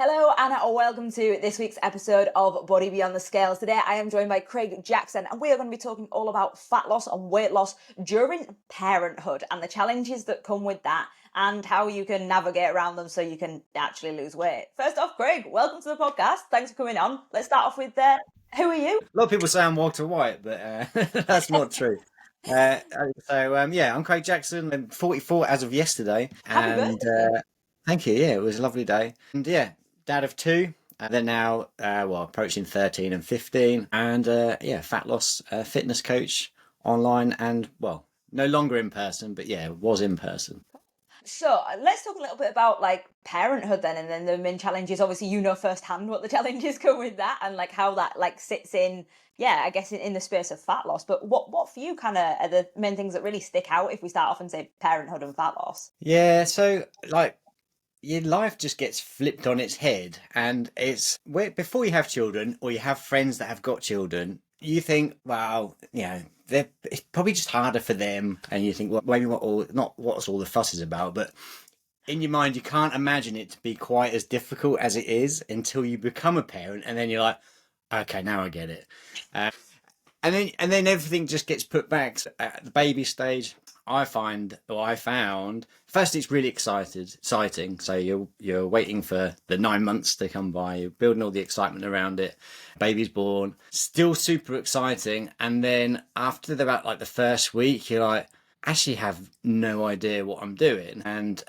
Hello and welcome to this week's episode of Body Beyond the Scales. Today I am joined by Craig Jackson and we are going to be talking all about fat loss and weight loss during parenthood and the challenges that come with that and how you can navigate around them so you can actually lose weight. First off, Craig, welcome to the podcast. Thanks for coming on. Let's start off with who are you? A lot of people say I'm Walter White, but that's not true. I'm Craig Jackson. I'm 44 as of yesterday. Happy birthday. Thank you. Yeah, it was a lovely day. And yeah, dad of two. They're now, approaching 13 and 15. And fat loss fitness coach online and, well, no longer in person, but yeah, was in person. So let's talk a little bit about like parenthood then, and then the main challenges. Obviously, you know firsthand what the challenges come with that, and like how that like sits in. Yeah, I guess in the space of fat loss. But what for you kind of are the main things that really stick out if we start off and say parenthood and fat loss? Yeah, so like your life just gets flipped on its head, and before you have children or you have friends that have got children, you think, well, it's probably just harder for them, and you think, well, maybe what's all the fuss is about, but in your mind you can't imagine it to be quite as difficult as it is until you become a parent, and then you're like, okay, now I get it. And then everything just gets put back. So at the baby stage, I found first it's really exciting. So you're waiting for the 9 months to come by, you're building all the excitement around it. Baby's born, still super exciting. And then after about like the first week, you're like, actually have no idea what I'm doing. And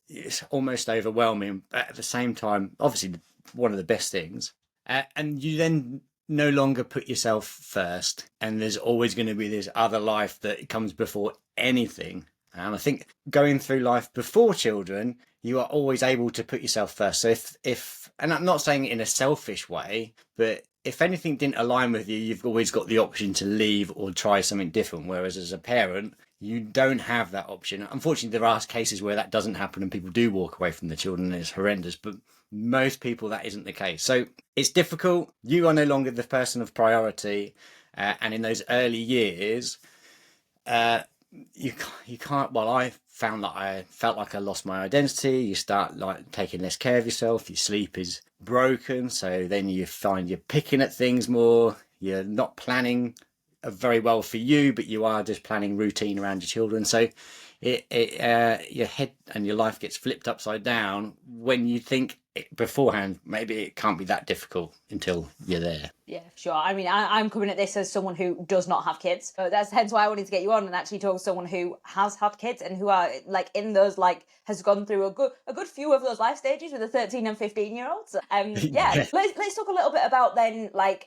it's almost overwhelming. But at the same time, obviously one of the best things. And you then no longer put yourself first, and there's always going to be this other life that comes before anything. And I think going through life before children, you are always able to put yourself first. So if and I'm not saying it in a selfish way, but if anything didn't align with you, you've always got the option to leave or try something different. Whereas as a parent, you don't have that option. Unfortunately, there are cases where that doesn't happen and people do walk away from the children and it's horrendous, but most people that isn't the case. So it's difficult. You are no longer the person of priority. And in those early years, you can't, well, I found that I felt like I lost my identity. You start like taking less care of yourself. Your sleep is broken. So then you find you're picking at things more. You're not planning very well for you, but you are just planning routine around your children. So your head and your life gets flipped upside down when you think beforehand, maybe it can't be that difficult until you're there. Yeah, sure. I mean, I'm coming at this as someone who does not have kids. So that's hence why I wanted to get you on and actually talk to someone who has had kids and who are like in those, like has gone through a good few of those life stages with the 13 and 15-year-olds. Yeah. Let's talk a little bit about then like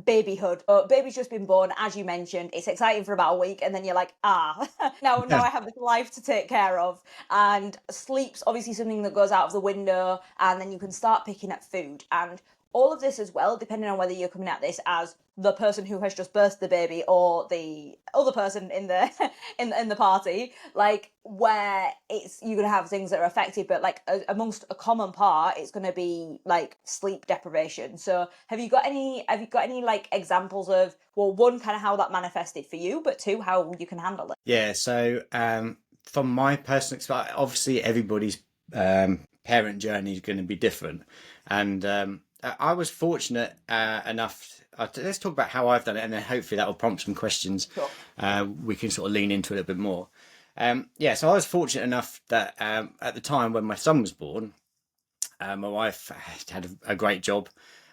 babyhood. Baby's just been born, as you mentioned. It's exciting for about a week, and then you're like, now I have this life to take care of. And sleep's obviously something that goes out of the window, and then you can start picking at food and all of this as well, depending on whether you're coming at this as the person who has just birthed the baby or the other person in the in the party, like where you're gonna have things that are affected, but like amongst a common part, it's gonna be like sleep deprivation. So have you got any like examples of, well, one, kind of how that manifested for you, but two, how you can handle it? Yeah. So from my personal experience, obviously everybody's parent journey is going to be different, and I was fortunate enough. Let's talk about how I've done it, and then hopefully that will prompt some questions. Sure. We can sort of lean into it a bit more. So I was fortunate enough that at the time when my son was born, my wife had a great job,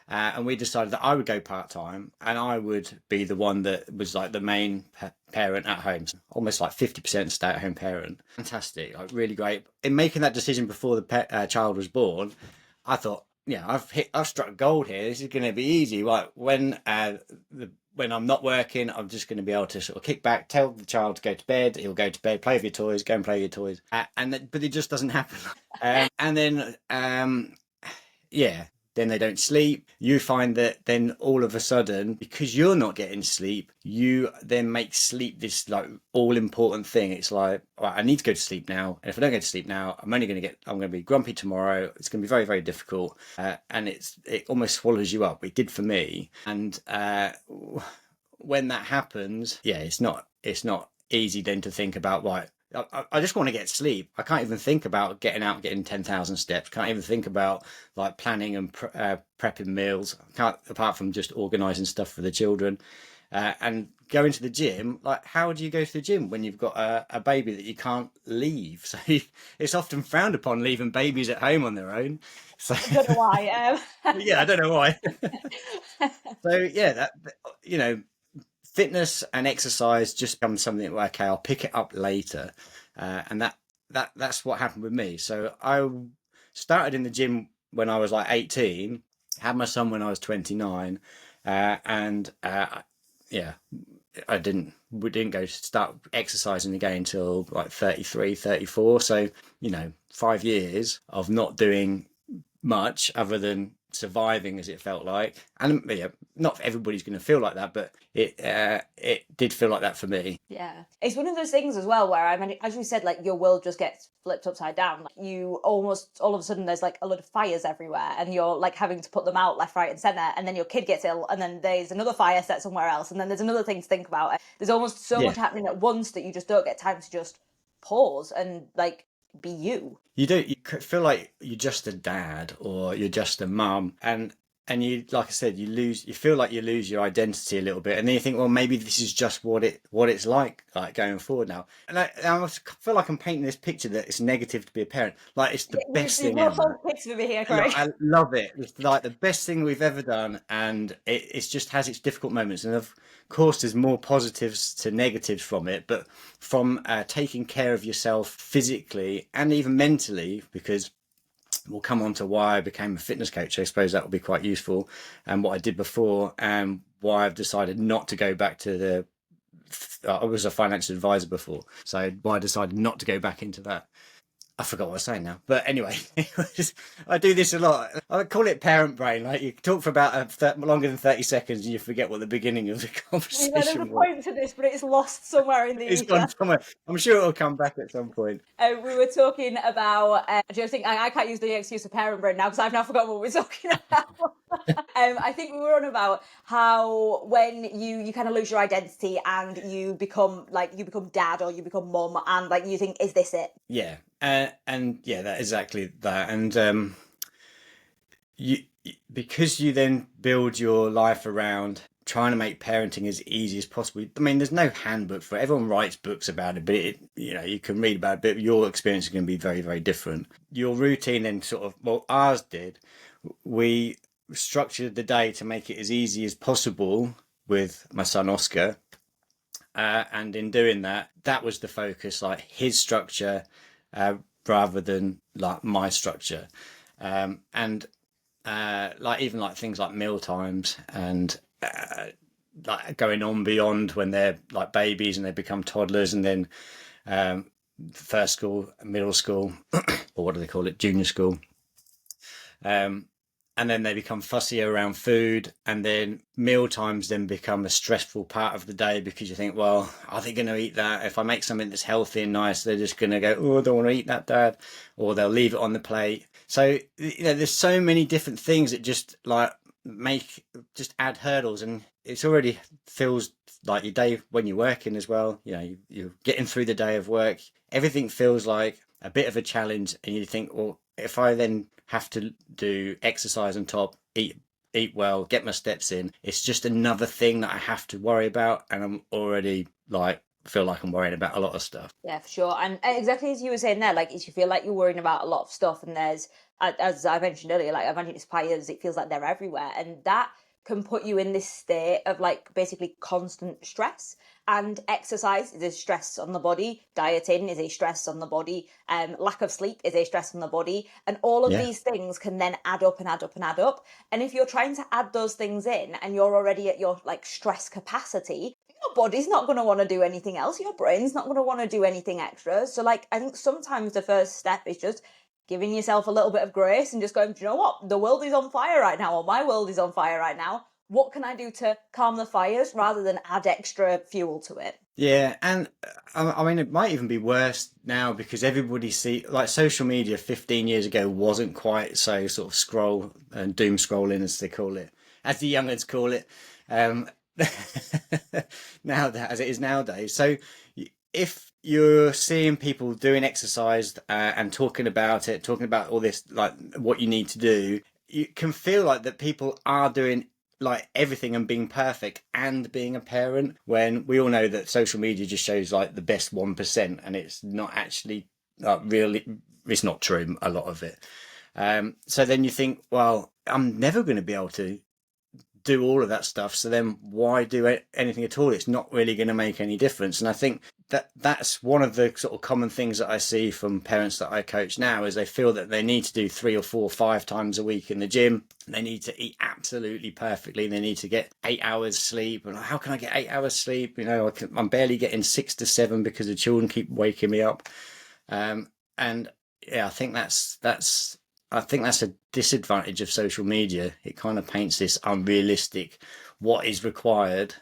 and we decided that I would go part-time and I would be the one that was like the main parent at home, almost like 50% stay-at-home parent. Fantastic, like really great. In making that decision before the child was born, I thought, yeah, I've struck gold here. This is going to be easy. Right, when I'm not working, I'm just going to be able to sort of kick back, tell the child to go to bed. He'll go to bed, play with your toys, go and play with your toys, but it just doesn't happen. And then then they don't sleep. You find that then all of a sudden, because you're not getting sleep, you then make sleep this like all important thing. It's like, right, I need to go to sleep now. And if I don't go to sleep now, I'm going to be grumpy tomorrow. It's going to be very, very difficult. And it almost swallows you up. It did for me. And when that happens, it's not easy then to think about, right, I just want to get sleep. I can't even think about getting out and getting 10,000 steps. Can't even think about like planning and prepping meals. Can't, apart from just organising stuff for the children. And going to the gym, like how do you go to the gym when you've got a baby that you can't leave? So it's often frowned upon leaving babies at home on their own. So I don't know why. yeah, I don't know why. So yeah, you know, fitness and exercise just becomes something like, okay, I'll pick it up later, and that's what happened with me. So I started in the gym when I was like 18, had my son when I was 29, and yeah, we didn't go start exercising again until like 33, 34. So, 5 years of not doing much other than surviving, as it felt like. And yeah, not everybody's going to feel like that, but it did feel like that for me. Yeah. It's one of those things as well where, I mean, as you said, like your world just gets flipped upside down. Like, you almost all of a sudden there's like a lot of fires everywhere and you're like having to put them out left, right, and centre. And then your kid gets ill and then there's another fire set somewhere else. And then there's another thing to think about. There's almost so Yeah. much happening at once that you just don't get time to just pause and like be you. You feel like you're just a dad or you're just a mum, and you, like I said, you feel like you lose your identity a little bit, and then you think, well, maybe this is just what it's like going forward now. And I feel like I'm painting this picture that it's negative to be a parent, like it's the best thing We're ever. full pics of me here, Craig. I love it. It's like the best thing we've ever done, and it's just has its difficult moments. And of course, there's more positives to negatives from it, but from taking care of yourself physically and even mentally, because we'll come on to why I became a fitness coach. I suppose that will be quite useful, and what I did before, and why I've decided not to go back to the. I was a financial advisor before, so why I decided not to go back into that. I forgot what I was saying now. But anyway, I do this a lot. I call it parent brain. Like you talk for about longer than 30 seconds and you forget what the beginning of the We've had a conversation was. point to this, but it's lost somewhere in the It's ether. gone somewhere. I'm sure it'll come back at some point. We were talking about. Do you think I can't use the excuse of parent brain now because I've now forgotten what we were talking about? I think we were on about how when you kind of lose your identity and you become dad or you become mum and like you think, is this it? Yeah. And yeah, that exactly that. And you because you then build your life around trying to make parenting as easy as possible. I mean, there's no handbook for it. Everyone writes books about it, but you can read about it, but your experience is going to be very, very different. Your routine then sort of, well, ours did. We structured the day to make it as easy as possible with my son Oscar. And in doing that, that was the focus, like his structure, rather than like my structure. And like even like things like Mealtimes and like going on beyond when they're like babies and they become toddlers, and then first school, middle school, or what do they call it, junior school. And then they become fussy around food, and then meal times then become a stressful part of the day because you think, well, are they going to eat that? If I make something that's healthy and nice, they're just going to go, oh, I don't want to eat that, Dad, or they'll leave it on the plate. So there's so many different things that just like just add hurdles, and it's already feels like your day when you're working as well. You're getting through the day of work. Everything feels like a bit of a challenge, and you think, well, if I then have to do exercise on top, eat well, get my steps in, it's just another thing that I have to worry about, and I'm already like feel like I'm worrying about a lot of stuff. Yeah, for sure. And exactly as you were saying there, like if you feel like you're worrying about a lot of stuff, and there's, as I mentioned earlier, like imagine it's fires, it feels like they're everywhere, and that can put you in this state of like basically constant stress. And exercise is a stress on the body, dieting is a stress on the body, lack of sleep is a stress on the body, and all of Yeah. these things can then add up and add up and add up. And if you're trying to add those things in and you're already at your like stress capacity, your body's not going to want to do anything else, your brain's not going to want to do anything extra. So like I think sometimes the first step is just giving yourself a little bit of grace and just going, do you know what, the world is on fire right now, or my world is on fire right now, what can I do to calm the fires rather than add extra fuel to it? Yeah, and I mean, it might even be worse now because everybody like social media 15 years ago wasn't quite so sort of scroll and doom scrolling as they call it, as the youngins call it, um, now that as it is nowadays. So if you're seeing people doing exercise and talking about it, talking about all this, like what you need to do, you can feel like that people are doing like everything and being perfect and being a parent, when we all know that social media just shows like the best 1%, and it's not actually really, it's not true, a lot of it. So then you think, well, I'm never going to be able to do all of that stuff, so then why do anything at all? It's not really going to make any difference. And I think that that's one of the sort of common things that I see from parents that I coach now, is they feel that they need to do 3 or 4 or 5 times a week in the gym. They need to eat absolutely perfectly. They need to get 8 hours sleep. And how can I get 8 hours sleep? I'm barely getting 6 to 7 because the children keep waking me up. And yeah, I think that's a disadvantage of social media. It kind of paints this unrealistic what is required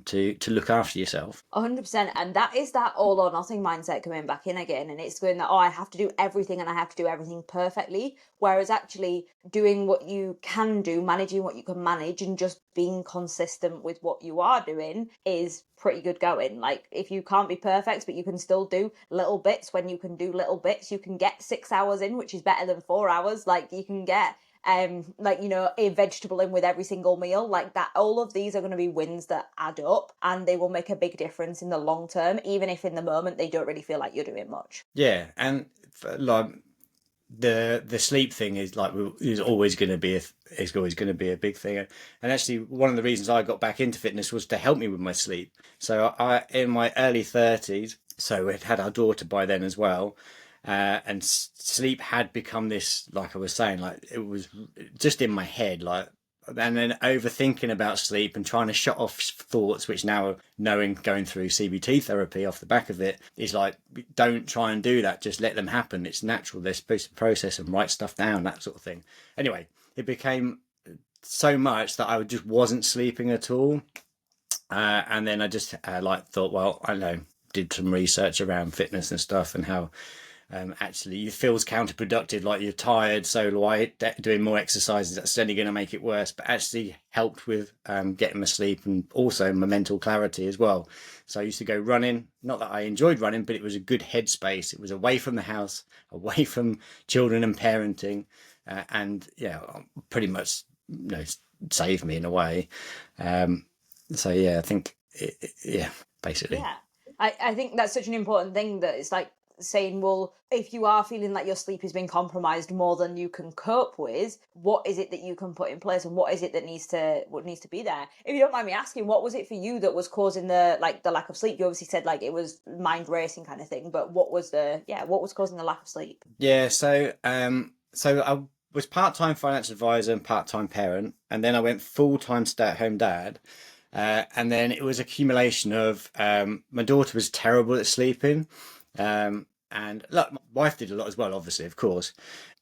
to look after yourself. 100%. And that is that all or nothing mindset coming back in again. And it's going that, oh, I have to do everything and I have to do everything perfectly. Whereas actually doing what you can do, managing what you can manage, and just being consistent with what you are doing is pretty good going. Like, if you can't be perfect, but you can still do little bits, when you can do little bits, you can get 6 hours in, which is better than 4 hours. Like, you can get a vegetable in with every single meal, like that. All of these are going to be wins that add up, and they will make a big difference in the long term, even if in the moment they don't really feel like you're doing much. Yeah, and like the sleep thing is like is always going to be is always going to be a big thing. And actually, one of the reasons I got back into fitness was to help me with my sleep. So I, in my early 30s, so we'd had our daughter by then as well. And sleep had become this, like I was saying, like it was just in my head, like, and then overthinking about sleep and trying to shut off thoughts, which now knowing, going through CBT therapy off the back of it, is like, don't try and do that, just let them happen, it's natural, they're supposed to process and write stuff down, that sort of thing. Anyway, it became so much that I just wasn't sleeping at all. And then I just thought, well, I know, did some research around fitness and stuff, and how actually it feels counterproductive, like you're tired, so why doing more exercises, that's only going to make it worse, but actually helped with getting my sleep and also my mental clarity as well. So I used to go running, not that I enjoyed running, but it was a good headspace. It was away from the house, away from children and parenting, and yeah, pretty much, saved me in a way. So yeah, I think yeah, basically. Yeah. I think that's such an important thing, that it's like saying, well, if you are feeling like your sleep has been compromised more than you can cope with, what is it that you can put in place, and what is it that needs to be there? If you don't mind me asking, what was it for you that was causing the lack of sleep? You obviously said like it was mind racing kind of thing, but what was causing the lack of sleep? Yeah, so I was part-time financial advisor and part-time parent, and then I went full-time stay-at-home dad. And then it was accumulation of my daughter was terrible at sleeping, and look, my wife did a lot as well, obviously, of course.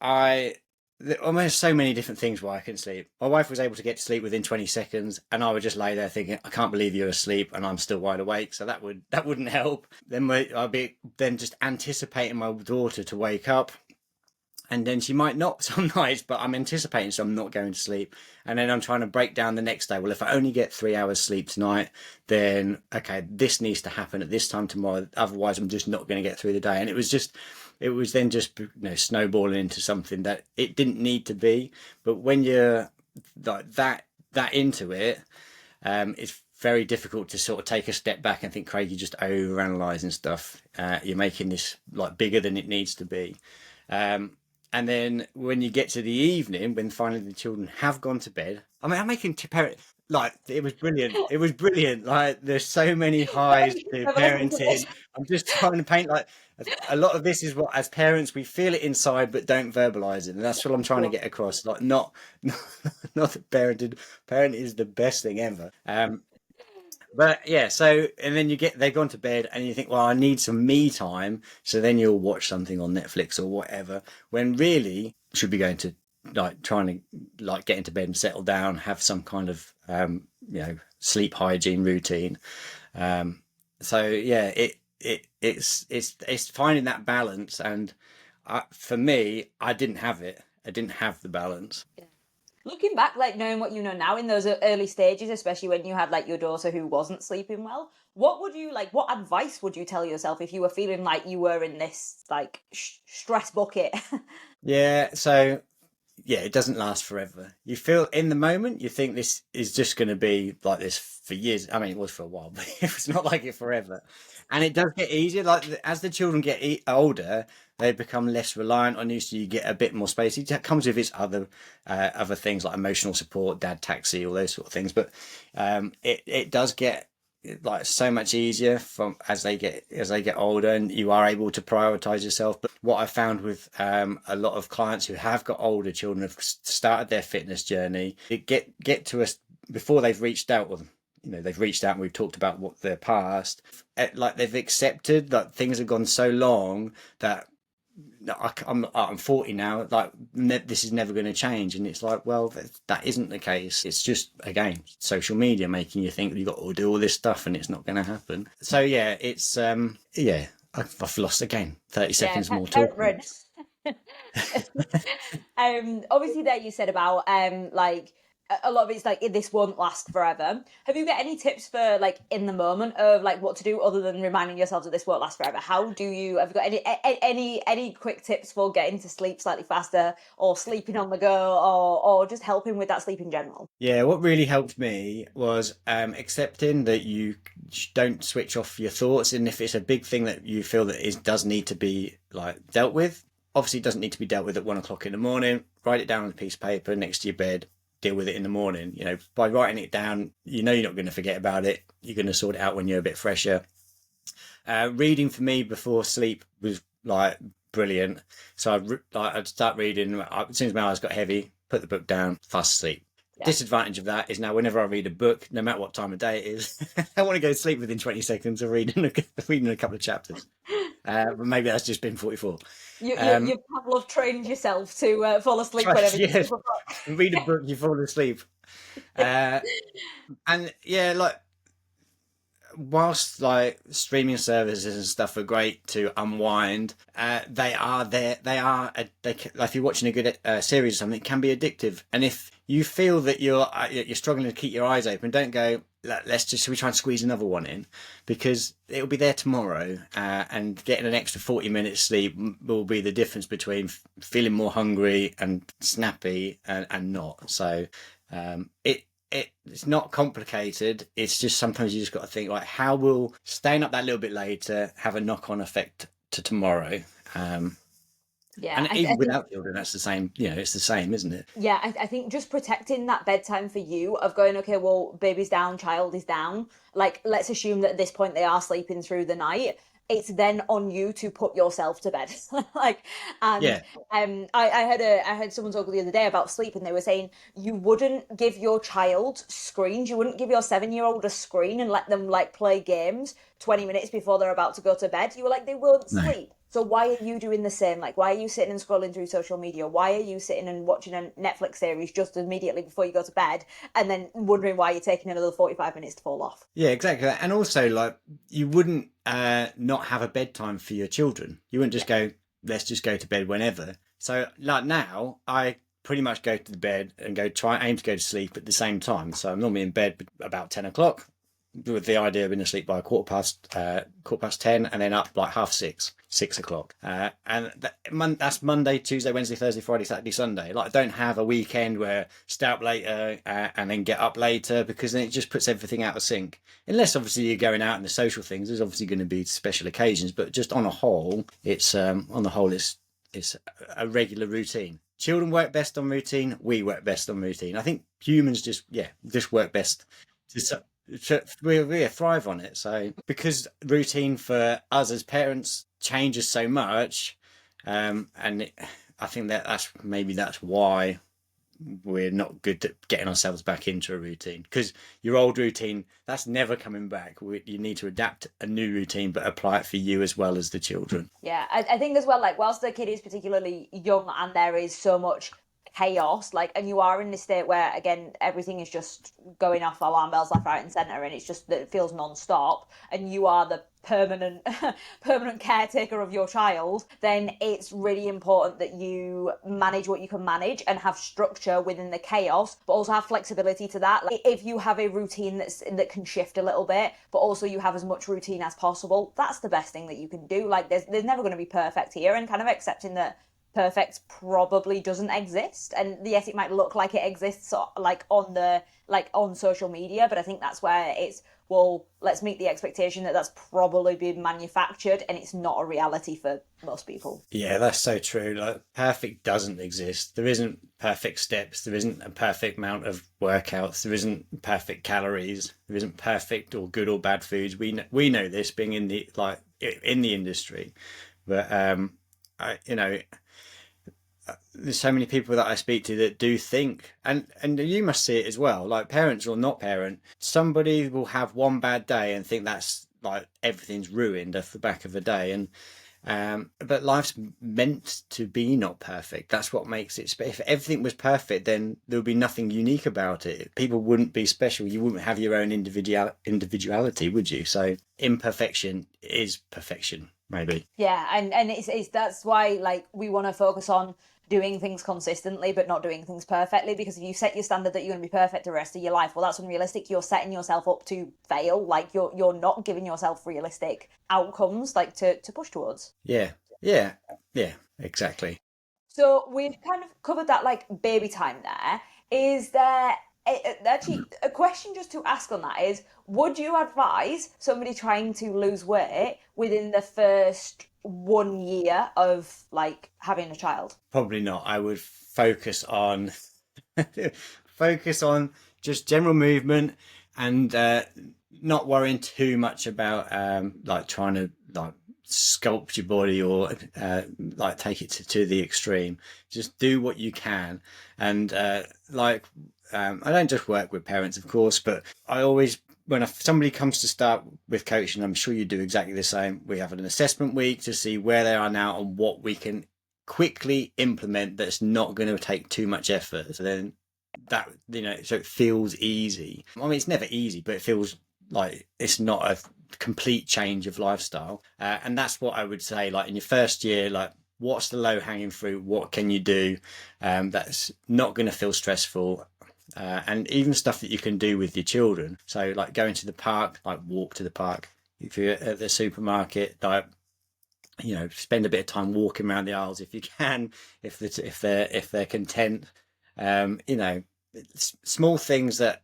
I there's so many different things why I couldn't sleep. My wife was able to get to sleep within 20 seconds, and I would just lay there thinking, I can't believe you're asleep and I'm still wide awake. So that wouldn't help. Then I'd be then just anticipating my daughter to wake up, and then she might not some nights, but I'm anticipating, so I'm not going to sleep. And then I'm trying to break down the next day. Well, if I only get 3 hours sleep tonight, then okay, this needs to happen at this time tomorrow. Otherwise, I'm just not going to get through the day. And it was then just snowballing into something that it didn't need to be. But when you're like that into it, it's very difficult to sort of take a step back and think, Craig, you're just overanalyzing stuff. You're making this like bigger than it needs to be. And then when you get to the evening, when finally the children have gone to bed, I mean, I'm making parent, like, it was brilliant. It was brilliant. Like, there's so many highs to parenting. I'm just trying to paint, like, a lot of this is what, as parents, we feel it inside, but don't verbalize it. And that's what I'm trying to get across. Like, not that parent is the best thing ever. But yeah, so, and then they've gone to bed and you think, well, I need some me time. So then you'll watch something on Netflix or whatever, when really you should be going to like trying to like get into bed and settle down, have some kind of, sleep hygiene routine. So yeah, it's finding that balance. And for me, I didn't have it. I didn't have the balance. Looking back, like knowing what you know now in those early stages, especially when you had like your daughter who wasn't sleeping well, what would you like? What advice would you tell yourself if you were feeling like you were in this like stress bucket? Yeah, so yeah, it doesn't last forever. You feel in the moment, you think this is just going to be like this for years. I mean, it was for a while, but it's not like it forever. And it does get easier. Like as the children get older, they become less reliant on you, so you get a bit more space. It comes with its other things like emotional support, dad taxi, all those sort of things. But it does get like so much easier from as they get older, and you are able to prioritize yourself. But what I found with a lot of clients who have got older children, have started their fitness journey, it get to us before they've reached out, or they've reached out and we've talked about what their past, like they've accepted that things have gone so long that I'm 40 now. Like this is never going to change, and it's like, well, that isn't the case. It's just again social media making you think you've got to do all this stuff, and it's not going to happen. So yeah, it's yeah. I've lost again. 30 Yeah, seconds more parent talking. run. Obviously there you said about like a lot of it's like this won't last forever. Have you got any tips for like in the moment of like what to do other than reminding yourselves that this won't last forever? How do you have you got any quick tips for getting to sleep slightly faster or sleeping on the go or just helping with that sleep in general? Yeah, what really helped me was accepting that you don't switch off your thoughts, and if it's a big thing that you feel that is does need to be like dealt with, obviously it doesn't need to be dealt with at 1 o'clock in the morning. Write it down on a piece of paper next to your bed. Deal with it in the morning. By writing it down, you're not going to forget about it. You're going to sort it out when you're a bit fresher. Reading for me before sleep was like brilliant. So I'd start reading as soon as my eyes got heavy. Put the book down, fast asleep. Yeah. Disadvantage of that is now whenever I read a book, no matter what time of day it is, I want to go to sleep within 20 seconds of reading a couple of chapters. But maybe that's just been 44. You Pavlov trained yourself to fall asleep Try, whenever you yeah, see a book. read a book, you fall asleep. Uh, and yeah, like whilst like streaming services and stuff are great to unwind, they are there. Like if you're watching a good series or something, it can be addictive. And if you feel that you're struggling to keep your eyes open, don't go. Should we try and squeeze another one in, because it'll be there tomorrow. And getting an extra 40 minutes sleep will be the difference between feeling more hungry and snappy and not. So it's not complicated. It's just sometimes you just got to think like, how will staying up that little bit later have a knock-on effect to tomorrow? Yeah, And I even think without children, that's the same. It's the same, isn't it? yeah, I think just protecting that bedtime for you of going, okay, well, baby's down, child is down. Like, let's assume that at this point they are sleeping through the night. It's then on you to put yourself to bed. Like, and Yeah, I heard someone talk the other day about sleep, and they were saying you wouldn't give your child screens. You wouldn't give your 7-year-old a screen and let them like play games 20 minutes before they're about to go to bed. You were like, they won't no, sleep. So why are you doing the same? Like, why are you sitting and scrolling through social media? Why are you sitting and watching a Netflix series just immediately before you go to bed and then wondering why you're taking another 45 minutes to fall off? yeah, exactly. And also, like, you wouldn't not have a bedtime for your children. You wouldn't Yeah. just go, let's just go to bed whenever. So, like now, I pretty much go to the bed and aim to go to sleep at the same time. So I'm normally in bed about 10 o'clock, with the idea of being asleep by quarter past 10, and then up like half 6, 6 o'clock. That's Monday, Tuesday, Wednesday, Thursday, Friday, Saturday, Sunday. Like, I don't have a weekend where stay up later and then get up later, because then it just puts everything out of sync. Unless obviously you're going out and the social things, there's obviously going to be special occasions, but just on a whole, it's a regular routine. Children work best on routine. We work best on routine. I think humans just work best to we thrive on it. So because routine for us as parents changes so much, I think that's why we're not good at getting ourselves back into a routine, because your old routine, that's never coming back. You need to adapt a new routine, but apply it for you as well as the children. Yeah, I think as well, like, whilst the kid is particularly young and there is so much chaos, like, and you are in this state where, again, everything is just going off alarm bells left, right, and centre, and it's just that it feels non stop, and you are the permanent permanent caretaker of your child, then it's really important that you manage what you can manage and have structure within the chaos, but also have flexibility to that. Like if you have a routine that can shift a little bit, but also you have as much routine as possible, that's the best thing that you can do. Like there's never going to be perfect here, and kind of accepting that perfect probably doesn't exist, and yes, it might look like it exists like on social media, but I think that's where it's, well, let's meet the expectation that that's probably been manufactured and it's not a reality for most people. Yeah, that's so true. Like, perfect doesn't exist. There isn't perfect steps. There isn't a perfect amount of workouts. There isn't perfect calories. There isn't perfect or good or bad foods. We know this, being in the industry, but there's so many people that I speak to that do think, and you must see it as well, like parents or not parent, somebody will have one bad day and think that's like everything's ruined off the back of a day. And but life's meant to be not perfect. That's what makes it if everything was perfect, then there would be nothing unique about it. People wouldn't be special. You wouldn't have your own individuality, would you? So imperfection is perfection, maybe. Yeah, and it's that's why, like, we want to focus on doing things consistently but not doing things perfectly, because if you set your standard that you're going to be perfect the rest of your life, well, that's unrealistic. You're setting yourself up to fail. Like you're not giving yourself realistic outcomes like to push towards. Yeah, yeah, yeah, exactly. So we've kind of covered that, like, baby time there. Is there actually a question just to ask on that is, would you advise somebody trying to lose weight within the first 1 year of like having a child? Probably not. I would focus on focus on just general movement, and not worrying too much about like trying to like sculpt your body or like take it to the extreme. Just do what you can, and I don't just work with parents, of course, but I always, when somebody comes to start with coaching, I'm sure you do exactly the same. We have an assessment week to see where they are now and what we can quickly implement that's not going to take too much effort. So then that, so it feels easy. I mean, it's never easy, but it feels like it's not a complete change of lifestyle. And that's what I would say, like in your first year, like what's the low hanging fruit? What can you do that's not going to feel stressful? And even stuff that you can do with your children. So like going to the park, like walk to the park. If you're at the supermarket, like, spend a bit of time walking around the aisles if you can, if they're content. Small things that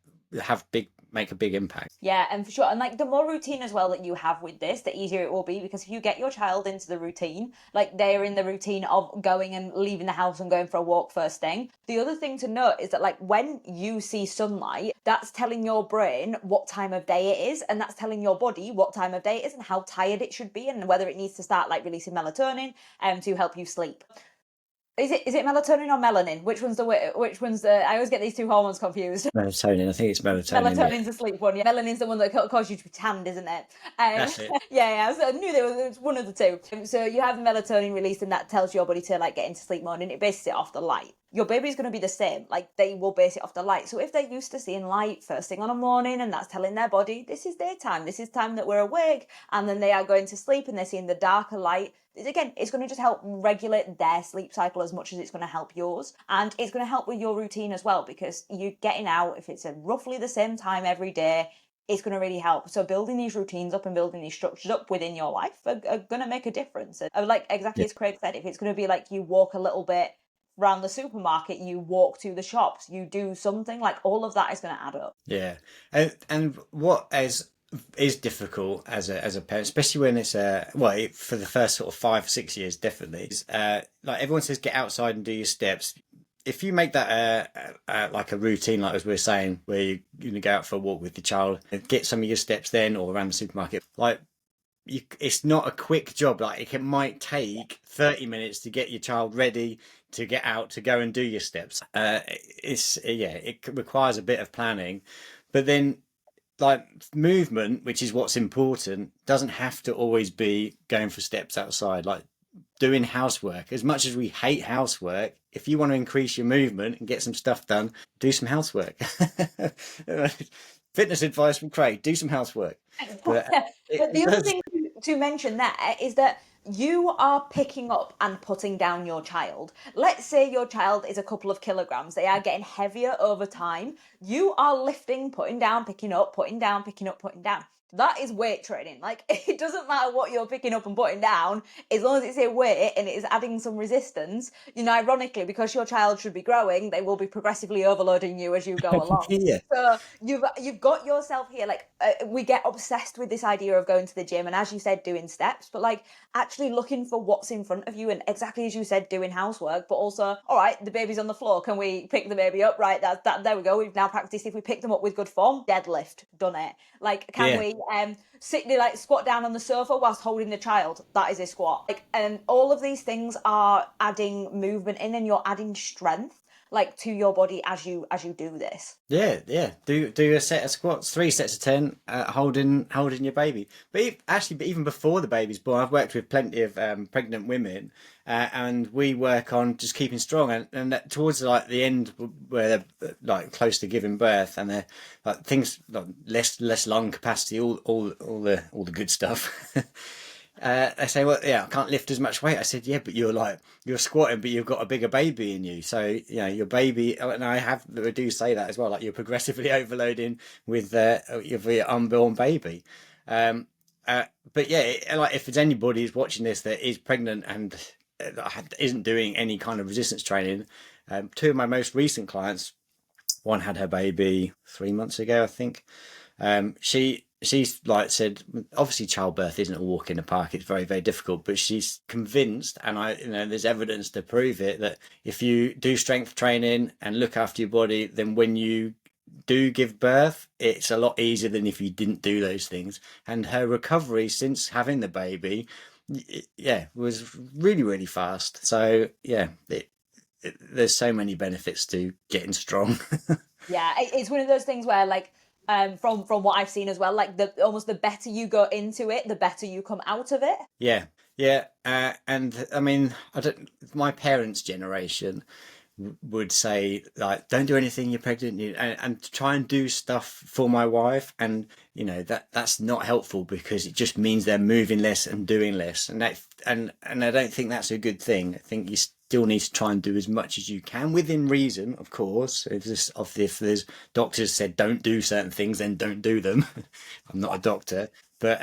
make a big impact. Yeah, and for sure. And like the more routine as well that you have with this, the easier it will be, because if you get your child into the routine, like they're in the routine of going and leaving the house and going for a walk first thing. The other thing to note is that, like, when you see sunlight, that's telling your brain what time of day it is, and that's telling your body what time of day it is and how tired it should be, and whether it needs to start like releasing melatonin to help you sleep. Is it melatonin or melanin? Which one's the? I always get these two hormones confused. Melatonin, I think it's melatonin. Melatonin's a sleep one. Yeah, melanin's the one that causes you to be tanned, isn't it? That's it. Yeah. So I knew there was one of the two. So you have melatonin released, and that tells your body to like get into sleep mode, and it bases it off the light. Your baby's going to be the same. Like, they will base it off the light. So if they're used to seeing light first thing on a morning, and that's telling their body this is daytime, this is time that we're awake, and then they are going to sleep and they're seeing the darker light, again, it's going to just help regulate their sleep cycle as much as it's going to help yours. And it's going to help with your routine as well, because you're getting out, if it's at roughly the same time every day, it's going to really help. So building these routines up and building these structures up within your life are going to make a difference. And like exactly as Craig said, if it's going to be like you walk a little bit around the supermarket, you walk to the shops, you do something, like all of that is going to add up. Yeah. And what is difficult as a parent, especially when it's for the first sort of 5 or 6 years, definitely, is like everyone says, get outside and do your steps. If you make that like a routine, like as we were saying, where you're going to go out for a walk with your child and get some of your steps then, or around the supermarket, like it's not a quick job. Like it might take 30 minutes to get your child ready to get out to go and do your steps. It requires a bit of planning, but then like movement, which is what's important, doesn't have to always be going for steps outside. Like doing housework, as much as we hate housework, if you want to increase your movement and get some stuff done, do some housework. Fitness advice from Craig: do some housework. But the other thing to mention there is that you are picking up and putting down your child. Let's say your child is a couple of kilograms. They are getting heavier over time. You are lifting, putting down, picking up, putting down, picking up, putting down. That is weight training. Like, it doesn't matter what you're picking up and putting down, as long as it's a weight and it is adding some resistance. You know, ironically, because your child should be growing, they will be progressively overloading you as you go along. Yeah. So you've got yourself here. Like, we get obsessed with this idea of going to the gym and, as you said, doing steps, but like actually looking for what's in front of you, and exactly as you said, doing housework. But also, all right, the baby's on the floor, can we pick the baby up? Right, that there we go, we've now practiced. If we pick them up with good form, deadlift, done it. Like, can Yeah. we like squat down on the sofa whilst holding the child? That is a squat. Like, and all of these things are adding movement in, and you're adding strength like to your body as you do this. Yeah, yeah. Do a set of squats, 3 sets of 10, holding your baby. But even before the baby's born, I've worked with plenty of pregnant women, and we work on just keeping strong. And that, towards like the end, where they're like close to giving birth, and they're like things like less lung capacity, all the good stuff. They say, well, yeah, I can't lift as much weight. I said, yeah, but you're squatting, but you've got a bigger baby in you. So, you know, your baby, and I do say that as well, like you're progressively overloading with your unborn baby. Um, but yeah, like if there's anybody who's watching this that is pregnant and isn't doing any kind of resistance training, two of my most recent clients, one had her baby 3 months ago, I think. She's like said, obviously childbirth isn't a walk in the park. It's very, very difficult, but she's convinced, and there's evidence to prove it, that if you do strength training and look after your body, then when you do give birth, it's a lot easier than if you didn't do those things. And her recovery since having the baby, yeah, was really, really fast. So yeah, there's so many benefits to getting strong. Yeah, it's one of those things where, like, from what I've seen as well, like almost the better you go into it, the better you come out of it. Yeah, yeah, and I mean, I don't. My parents' generation would say like, "Don't do anything. You're pregnant," and try and do stuff for my wife, and that's not helpful because it just means they're moving less and doing less, and I don't think that's a good thing. I think you still need to try and do as much as you can within reason, of course. If there's doctors said don't do certain things, then don't do them. I'm not a doctor, but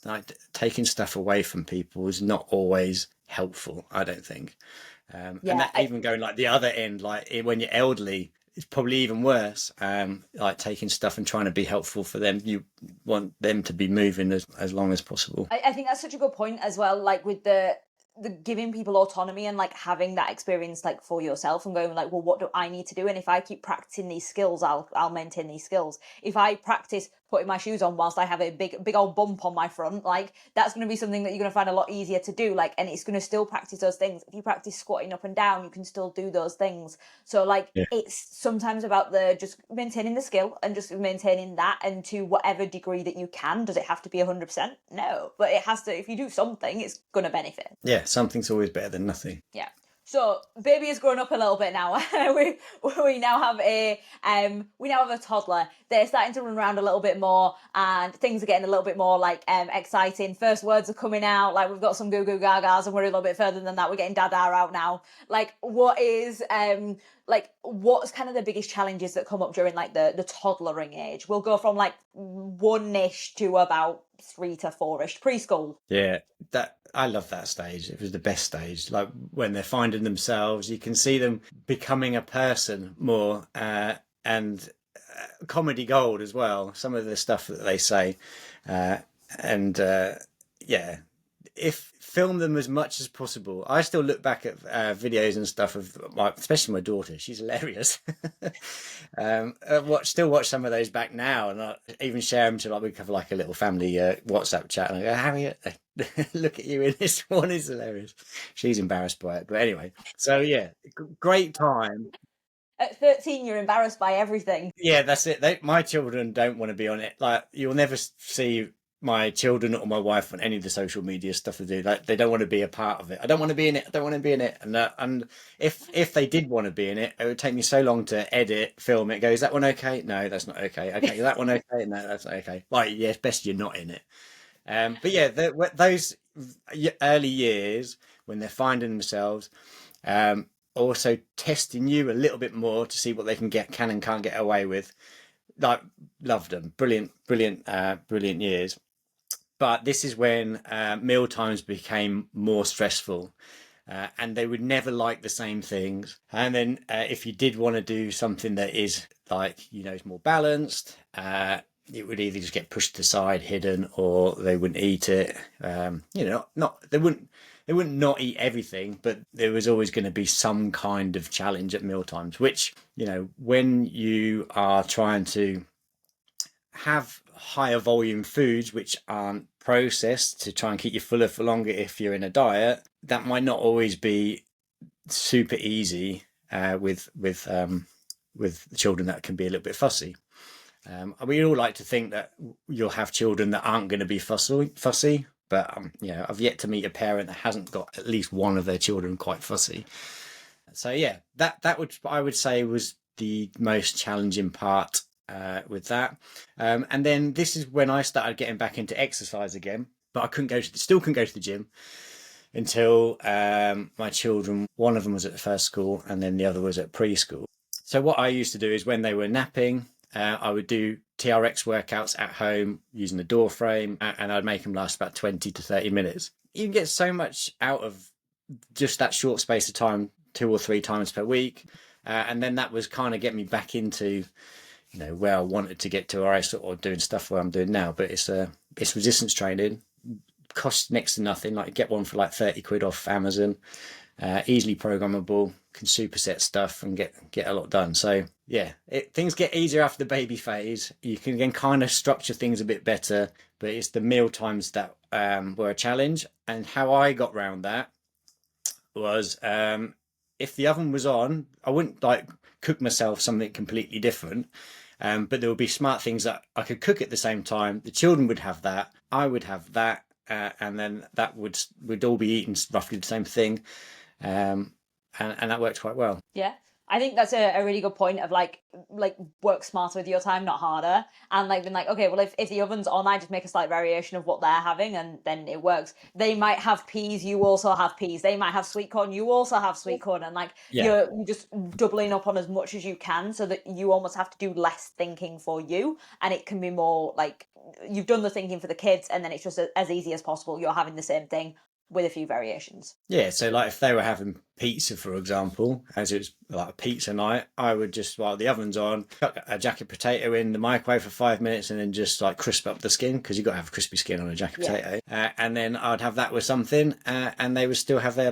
like taking stuff away from people is not always helpful, I don't think. And Yeah, that even going like the other end, like when you're elderly, it's probably even worse. Like taking stuff and trying to be helpful for them. You want them to be moving as long as possible. I think that's such a good point as well. Like with the giving people autonomy and like having that experience like for yourself and going like, well, what do I need to do? And if I keep practicing these skills, I'll maintain these skills. If I practice putting my shoes on whilst I have a big old bump on my front, like that's going to be something that you're going to find a lot easier to do. Like, and it's going to still practice those things. If you practice squatting up and down, you can still do those things. So like, Yeah. it's sometimes about the just maintaining the skill and just maintaining that, and to whatever degree that you can. Does it have to be 100%? No, but it has to. If you do something, it's going to benefit. Yeah, something's always better than nothing. Yeah. So baby has grown up a little bit now. we now have a toddler. They're starting to run around a little bit more, and things are getting a little bit more like exciting. First words are coming out. Like we've got some goo goo gagas, and we're a little bit further than that. We're getting dada out now. Like what's kind of the biggest challenges that come up during like the toddlering age? We'll go from like 1-ish to about 3 to 4-ish, preschool. Yeah, that I love that stage. It was the best stage. Like when they're finding themselves, you can see them becoming a person more, and comedy gold as well. Some of the stuff that they say, and yeah, if film them as much as possible. I still look back at videos and stuff of especially my daughter. She's hilarious. Still watch some of those back now, and I even share them to like we have like a little family WhatsApp chat. And I go, Harriet, look at you in this one. Is hilarious. She's embarrassed by it, but anyway. So yeah, great time. At 13, you're embarrassed by everything. Yeah, that's it. My children don't want to be on it. Like you'll never see my children or my wife on any of the social media stuff they do. Like they don't want to be a part of it. I don't want to be in it. I don't want to be in it. And if they did want to be in it, it would take me so long to edit, film it. Go, is that one okay? No, that's not okay. Okay, is that one okay? No, that's not okay. Like, yeah, it's best you're not in it. But yeah, those early years when they're finding themselves, also testing you a little bit more to see what they can and can't get away with. Like, loved them, brilliant years. But this is when meal times became more stressful. And they would never like the same things. And then if you did want to do something that is like, is more balanced, it would either just get pushed aside, hidden, or they wouldn't eat it. Not they wouldn't not eat everything, but there was always going to be some kind of challenge at meal times, which, when you are trying to have higher volume foods which aren't processed to try and keep you fuller for longer if you're in a diet, that might not always be super easy with children that can be a little bit fussy. We all like to think that you'll have children that aren't going to be fussy, but I've yet to meet a parent that hasn't got at least one of their children quite fussy. So yeah, that would, I would say, was the most challenging part with that. And then this is when I started getting back into exercise again, but I still couldn't go to the gym until my children, one of them was at the first school and then the other was at preschool. So what I used to do is when they were napping, I would do TRX workouts at home using the door frame, and I'd make them last about 20 to 30 minutes. You can get so much out of just that short space of time, 2 or 3 times per week. And then that was kind of get me back into, where I wanted to get to, or doing stuff where I'm doing now. But it's resistance training, costs next to nothing. Like, get one for like 30 quid off Amazon, easily programmable, can superset stuff and get a lot done. So yeah, things get easier after the baby phase. You can then kind of structure things a bit better, but it's the meal times that were a challenge. And how I got around that was, if the oven was on, I wouldn't like cook myself something completely different. But there would be smart things that I could cook at the same time. The children would have that, I would have that, and then that would all be eaten roughly the same thing. And that worked quite well. Yeah. I think that's a really good point of like work smarter with your time, not harder. And like being like, okay, well if the oven's on, I just make a slight variation of what they're having and then it works. They might have peas, you also have peas. They might have sweet corn, you also have sweet corn. And like you're just doubling up on as much as you can so that you almost have to do less thinking for you. And it can be more like you've done the thinking for the kids and then it's just as easy as possible. You're having the same thing with a few variations. Yeah, so like if they were having pizza, for example, as it was like a pizza night, I would just, while the oven's on, chuck a jacket potato in the microwave for 5 minutes and then just like crisp up the skin, because you've got to have crispy skin on a jacket potato. And then I'd have that with something, and they would still have their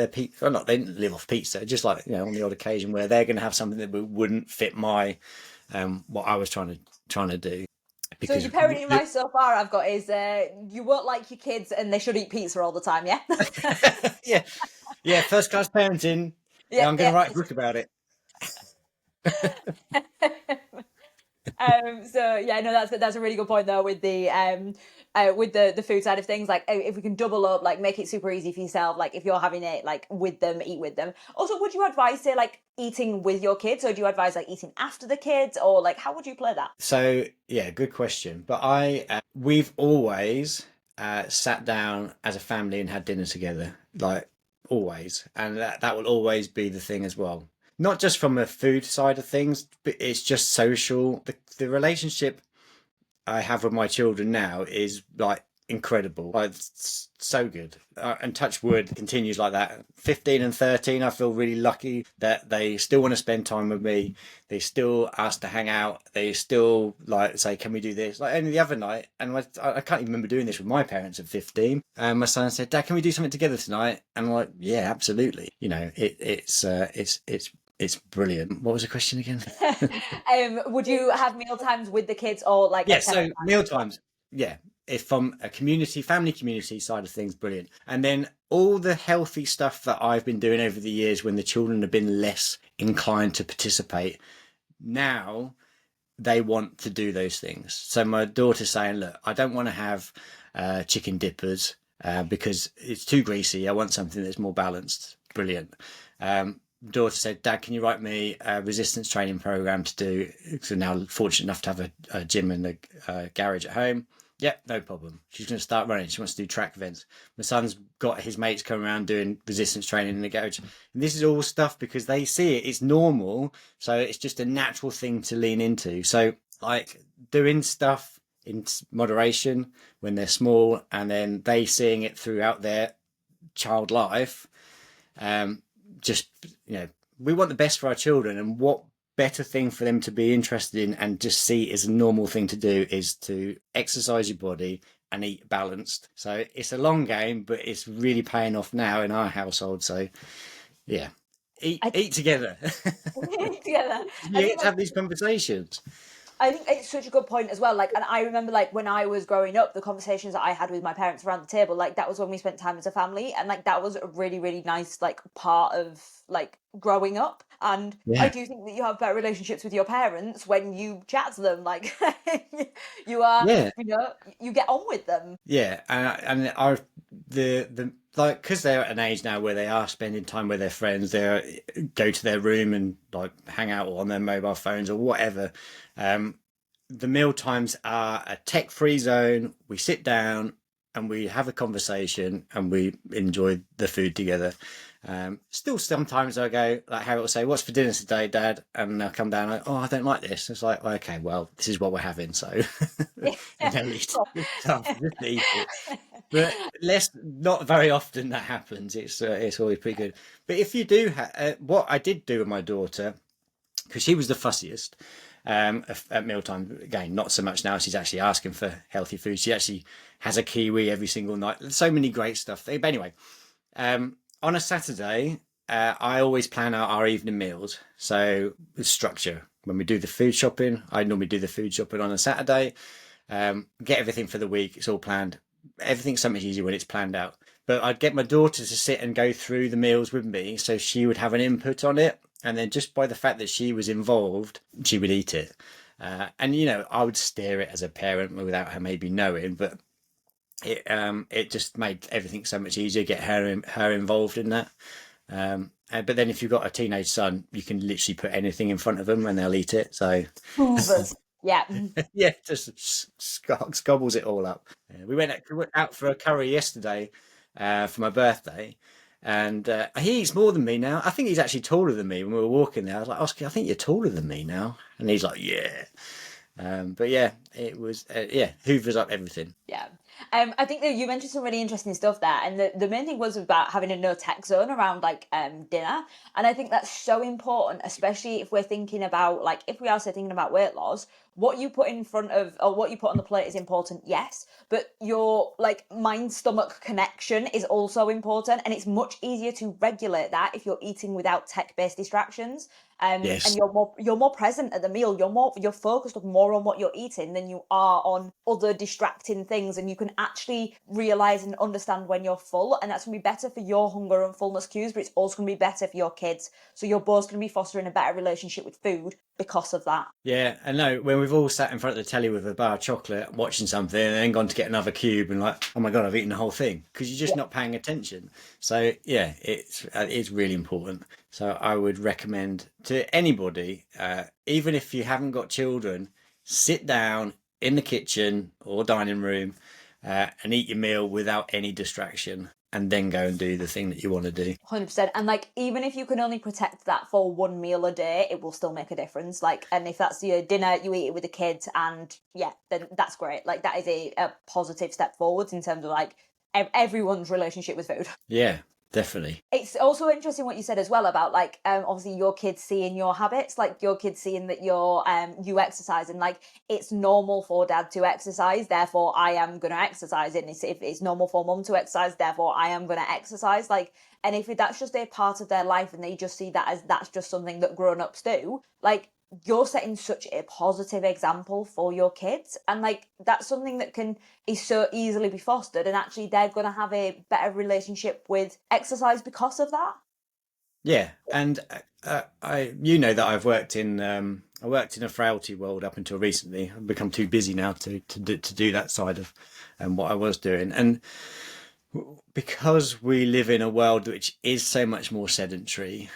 pizza. Well, not, they didn't live off pizza, just like, on the odd occasion where they're going to have something that wouldn't fit my what I was trying to do. So your parenting advice so far I've got is you won't like your kids and they should eat pizza all the time, yeah? yeah, first class parenting. Yeah, I'm going to write a book about it. So yeah, no, that's a really good point though with the food side of things. Like if we can double up, like make it super easy for yourself. Like if you're having it like with them, eat with them. Also, would you advise say like eating with your kids, or do you advise like eating after the kids, or like how would you play that? So yeah, good question. But we've always sat down as a family and had dinner together, like always, and that will always be the thing as well. Not just from a food side of things, but it's just social. The relationship I have with my children now is like incredible. Like, it's so good. And touch wood continues like that. 15 and 13, I feel really lucky that they still want to spend time with me. They still ask to hang out. They still like say, can we do this? Like only the other night, and I can't even remember doing this with my parents at 15. And my son said, Dad, can we do something together tonight? And I'm like, yeah, absolutely. It's brilliant. What was the question again? Would you have meal times with the kids or like so meal times, if from a family community side of things, brilliant. And then all the healthy stuff that I've been doing over the years when the children have been less inclined to participate, now they want to do those things. So my daughter's saying, look, I don't want to have chicken dippers because it's too greasy. I want something that's more balanced. Brilliant. Daughter said, Dad, can you write me a resistance training program to do? So now fortunate enough to have a gym and a garage at home. Yeah, no problem. She's going to start running. She wants to do track events. My son's got his mates coming around doing resistance training in the garage. And this is all stuff because they see it. It's normal. So it's just a natural thing to lean into. So, like, doing stuff in moderation when they're small and then they seeing it throughout their child life. Um, just, you know, we want the best for our children, and what better thing for them to be interested in and just see as a normal thing to do is to exercise your body and eat balanced. So it's a long game, but it's really paying off now in our household. So yeah, I eat together. together. I You think get to have these conversations. I think it's such a good point as well. Like, and I remember, like, when I was growing up, the conversations that I had with my parents around the table, like, that was when we spent time as a family, and like, that was a really, really nice, like, part of like growing up. And I Yeah. do think that you have better relationships with your parents when you chat to them. Like, you are, Yeah. you know, you get on with them. Yeah, and our the like because they're at an age now where they are spending time with their friends. They go to their room and like hang out on their mobile phones or whatever. Um, the meal times are a tech-free zone. We sit down and we have a conversation and we enjoy the food together. Still, sometimes I go like Harry will say, "What's for dinner today, Dad?" And they'll come down like, "Oh, I don't like this." It's like, okay, well, this is what we're having, so and they'll eat it. Just eat it. But less, not very often that happens. It's always pretty good. But if you do, what I did do with my daughter, because she was the fussiest at mealtime. Again, not so much now. She's actually asking for healthy food. She actually has a kiwi every single night. So many great stuff. But anyway, on a Saturday, I always plan out our evening meals. So with structure. When we do the food shopping, I normally do the food shopping on a Saturday. Get everything for the week. It's all planned. Everything's so much easier when it's planned out. But I'd get my daughter to sit and go through the meals with me, so she would have an input on it. And then just by the fact that she was involved, she would eat it. And you know, I would steer it as a parent without her maybe knowing, but it just made everything so much easier. Get her involved in that. But then if you've got a teenage son, you can literally put anything in front of them and they'll eat it. So Hoovers. Yeah. yeah, just scobbles it all up. We went out for a curry yesterday for my birthday, and he eats more than me now. I think he's actually taller than me. When we were walking there, I was like, Oscar, I think you're taller than me now, and he's like, yeah. But yeah, it was yeah, hoovers up everything. Yeah. I think that you mentioned some really interesting stuff there, and the main thing was about having a no tech zone around like dinner, and I think that's so important, especially if we're thinking about like if we are still thinking about weight loss. What you put in front of or what you put on the plate is important, yes, but your like mind stomach connection is also important, and it's much easier to regulate that if you're eating without tech based distractions. And Yes. you're more present at the meal. You're focused more on what you're eating than you are on other distracting things, and you can actually realize and understand when you're full, and that's going to be better for your hunger and fullness cues, but it's also going to be better for your kids. So you're both going to be fostering a better relationship with food because of that. Yeah, I know. When we've all sat in front of the telly with a bar of chocolate, watching something, and then gone to get another cube, and like, oh my god, I've eaten the whole thing because you're just Yeah. not paying attention. So yeah, it's really important. So I would recommend to anybody, even if you haven't got children, sit down in the kitchen or dining room and eat your meal without any distraction, and then go and do the thing that you want to do. 100%. And like, even if you can only protect that for one meal a day, it will still make a difference. Like, and if that's your dinner, you eat it with the kids, and yeah, then that's great. Like, that is a positive step forwards in terms of like everyone's relationship with food. Yeah, definitely. It's also interesting what you said as well about like obviously your kids seeing your habits, like your kids seeing that you exercise, and like it's normal for dad to exercise, therefore I am gonna exercise, and if it's normal for mum to exercise, therefore I am gonna exercise. Like, and if that's just a part of their life and they just see that as that's just something that grown-ups do, like you're setting such a positive example for your kids, and like that's something that can is so easily be fostered, and actually they're going to have a better relationship with exercise because of that. Yeah, and you know that I've worked in I worked in a frailty world up until recently. I've become too busy now to do that side of what I was doing, and because we live in a world which is so much more sedentary,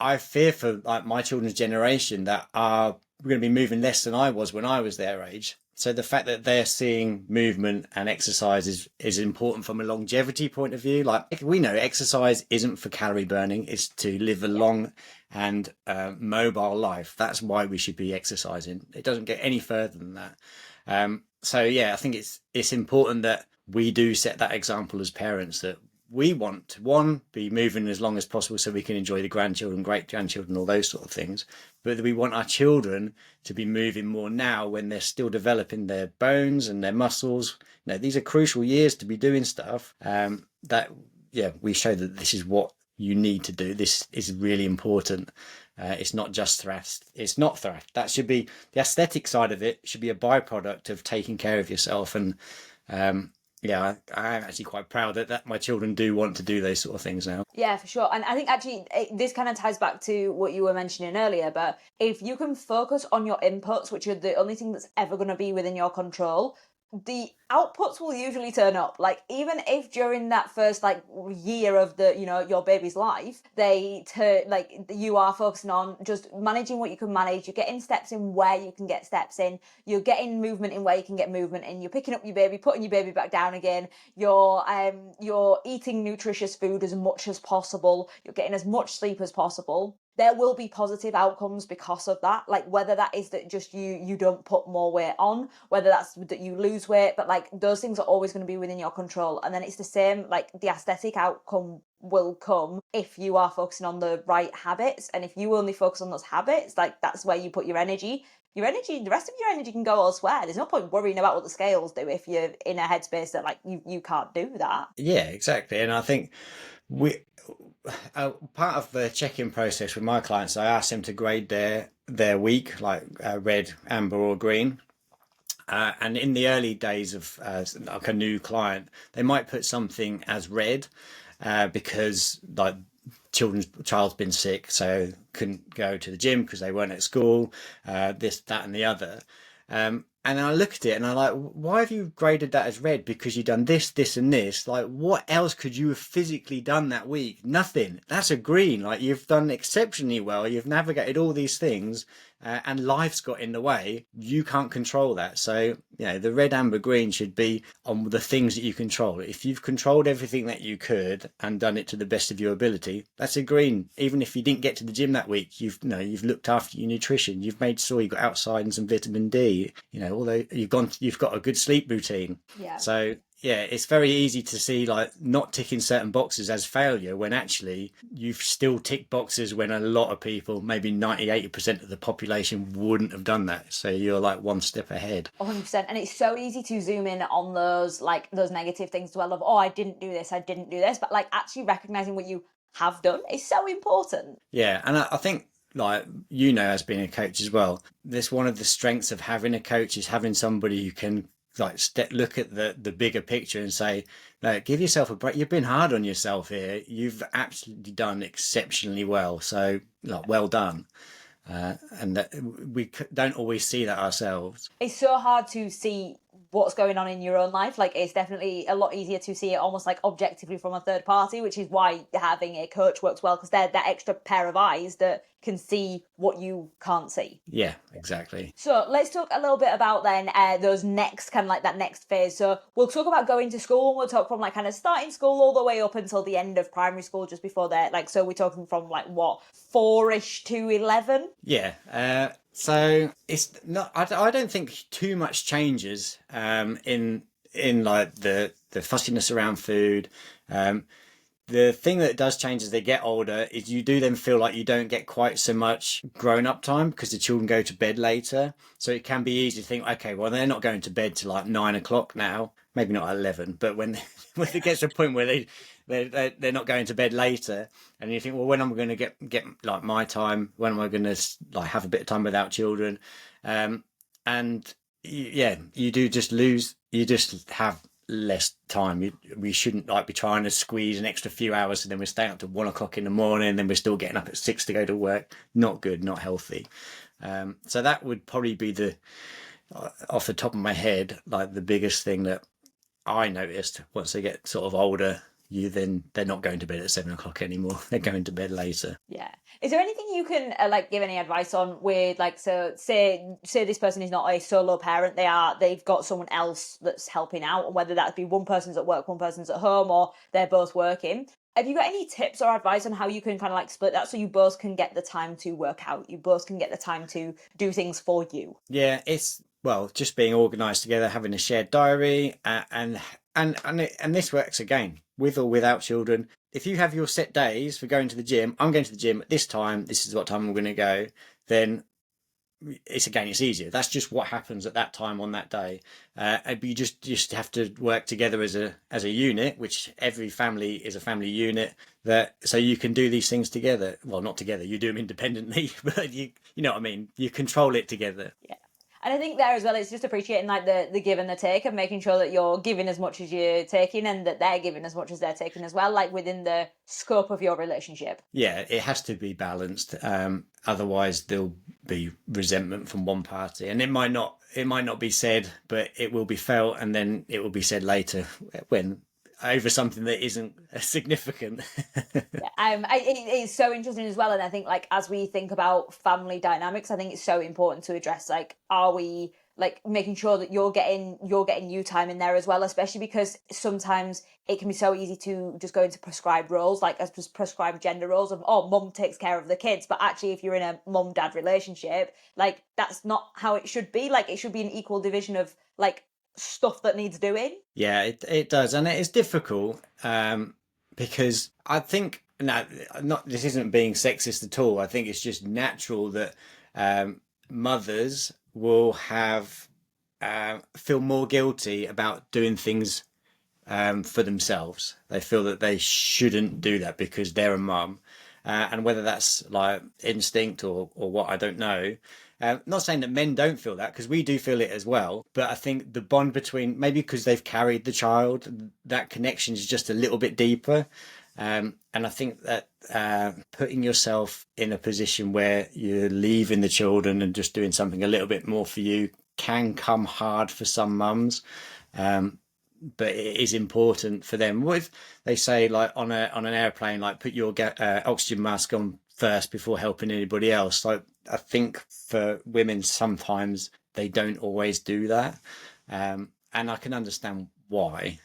I fear for like my children's generation that are going to be moving less than I was when I was their age. So the fact that they're seeing movement and exercise is important from a longevity point of view. Like we know exercise isn't for calorie burning, it's to live a Yeah. long and mobile life. That's why we should be exercising. It doesn't get any further than that. So yeah, I think it's important that we do set that example as parents, that we want to, one, be moving as long as possible so we can enjoy the grandchildren, great grandchildren, all those sort of things. But we want our children to be moving more now when they're still developing their bones and their muscles. These are crucial years to be doing stuff. That yeah, we show that this is what you need to do. This is really important. It's not just thrust. It's not thrust. That should be the aesthetic side of it. Should be a byproduct of taking care of yourself. And yeah, I'm actually quite proud that my children do want to do those sort of things now. Yeah, for sure. And I think actually this kind of ties back to what you were mentioning earlier, but if you can focus on your inputs, which are the only thing that's ever going to be within your control, the outputs will usually turn up. Like, even if during that first like year of the, you know, your baby's life, you are focusing on just managing what you can manage, you're getting steps in where you can get steps in, you're getting movement in where you can get movement in, you're picking up your baby, putting your baby back down again, you're eating nutritious food as much as possible, you're getting as much sleep as possible, there will be positive outcomes because of that. Like, whether that is that just you don't put more weight on, whether that's that you lose weight, but like those things are always going to be within your control. And then it's the same, like the aesthetic outcome will come if you are focusing on the right habits. And if you only focus on those habits, like that's where you put your energy. The rest of your energy can go elsewhere. There's no point worrying about what the scales do if you're in a headspace that like you can't do that. Yeah, exactly. And I think we part of the check-in process with my clients, I ask them to grade their week, like red, amber, or green. And in the early days of like a new client, they might put something as red because like child's been sick, so couldn't go to the gym because they weren't at school, this, that, and the other. And I look at it and I'm like, why have you graded that as red? Because you've done this, this, and this. Like, what else could you have physically done that week? Nothing. That's a green. Like, you've done exceptionally well. You've navigated all these things, and life's got in the way. You can't control that. So, the red, amber, green should be on the things that you control. If you've controlled everything that you could and done it to the best of your ability, that's a green. Even if you didn't get to the gym that week, you've looked after your nutrition. You've made sure you got outside and some vitamin D. Although you've got a good sleep routine. Yeah. So yeah, it's very easy to see like not ticking certain boxes as failure when actually you've still ticked boxes when a lot of people, maybe 90-80% of the population wouldn't have done that. So you're like one step ahead. 100%. And it's so easy to zoom in on those negative things as well of, oh, I didn't do this. But like actually recognizing what you have done is so important. Yeah. And I think, like, as being a coach as well, this one of the strengths of having a coach is having somebody who can like look at the bigger picture and say, no, give yourself a break. You've been hard on yourself here. You've absolutely done exceptionally well. So like, well done. And that we don't always see that ourselves. It's so hard to see what's going on in your own life. Like, it's definitely a lot easier to see it almost like objectively from a third party, which is why having a coach works well, because they're that extra pair of eyes that can see what you can't see. Yeah, exactly. So let's talk a little bit about then those next kind of like that next phase. So we'll talk about going to school, and we'll talk from like kind of starting school all the way up until the end of primary school, just before that. Like, so we're talking from like what, 4-ish to 11? Yeah. So it's not. I don't think too much changes in like the fussiness around food. The thing that does change as they get older is you do then feel like you don't get quite so much grown up time because the children go to bed later. So it can be easy to think, okay, well, they're not going to bed till like 9 o'clock now, maybe not 11, but when it gets to a point where they're not going to bed later, and you think, well, when am I going to get like my time? When am I going to like have a bit of time without children? And you do just lose. You just have less time. We shouldn't like be trying to squeeze an extra few hours, and then we're staying up to 1 o'clock in the morning, and then we're still getting up at 6 to go to work. Not good, not healthy. So that would probably be off the top of my head, like the biggest thing that I noticed once they get sort of older. they're not going to bed at 7 o'clock anymore. They're going to bed later. Yeah. Is there anything you can like give any advice on with like, so say this person is not a solo parent, they've got someone else that's helping out, and whether that be one person's at work, one person's at home, or they're both working. Have you got any tips or advice on how you can kind of like split that so you both can get the time to work out, you both can get the time to do things for you? Yeah, it's well, just being organised together, having a shared diary, and this works again with or without children. If you have your set days for going to the gym, I'm going to the gym at this time. This is what time I'm going to go. Then it's easier. That's just what happens at that time on that day. But you just have to work together as a unit, which every family is a family unit. That so you can do these things together. Well, not together. You do them independently, but you know what I mean. You control it together. Yeah. And I think there as well, it's just appreciating like the give and the take, and making sure that you're giving as much as you're taking, and that they're giving as much as they're taking as well, like within the scope of your relationship. Yeah, it has to be balanced. Otherwise, there'll be resentment from one party, and it might not be said, but it will be felt, and then it will be said later when over something that isn't significant. It's so interesting as well, and I think like as we think about family dynamics, I think it's so important to address like, are we like making sure that you're getting you time in there as well, especially because sometimes it can be so easy to just go into prescribed roles, like as prescribed gender roles of, oh, mum takes care of the kids, but actually if you're in a mum dad relationship, like that's not how it should be. Like it should be an equal division of like stuff that needs doing. Yeah, it does, and it is difficult because I think now, not this isn't being sexist at all. I think it's just natural that mothers will have feel more guilty about doing things for themselves. They feel that they shouldn't do that because they're a mum, and whether that's like instinct or what, I don't know. Not saying that men don't feel that, because we do feel it as well. But I think the bond between, maybe because they've carried the child, that connection is just a little bit deeper. And I think that putting yourself in a position where you're leaving the children and just doing something a little bit more for you can come hard for some mums. But it is important for them. What if they say, like on an airplane, like put your oxygen mask on first before helping anybody else? Like I think for women sometimes they don't always do that, and I can understand why.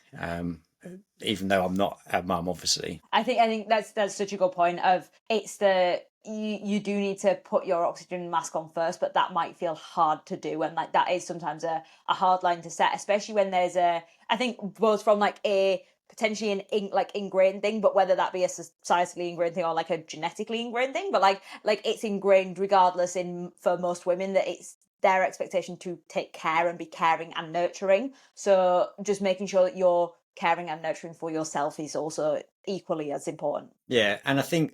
Even though I'm not a mum, obviously. I think that's such a good point of it's the you do need to put your oxygen mask on first, but that might feel hard to do, and like that is sometimes a hard line to set, especially when there's I think both from like a potentially like ingrained thing, but whether that be a societally ingrained thing or like a genetically ingrained thing, but like it's ingrained regardless in for most women that it's their expectation to take care and be caring and nurturing. So just making sure that you're caring and nurturing for yourself is also equally as important. Yeah, and I think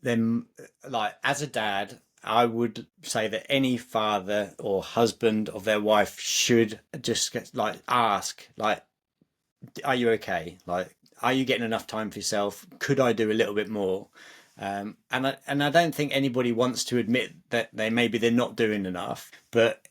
then, like as a dad, I would say that any father or husband of their wife should just like ask, like, are you okay? Like, are you getting enough time for yourself? Could I do a little bit more? And I don't think anybody wants to admit that they're not doing enough. But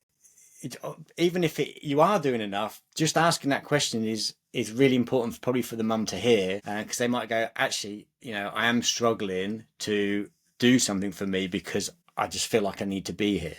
even if you are doing enough, just asking that question is really important, probably for the mum to hear, because they might go, actually, I am struggling to do something for me because I just feel like I need to be here.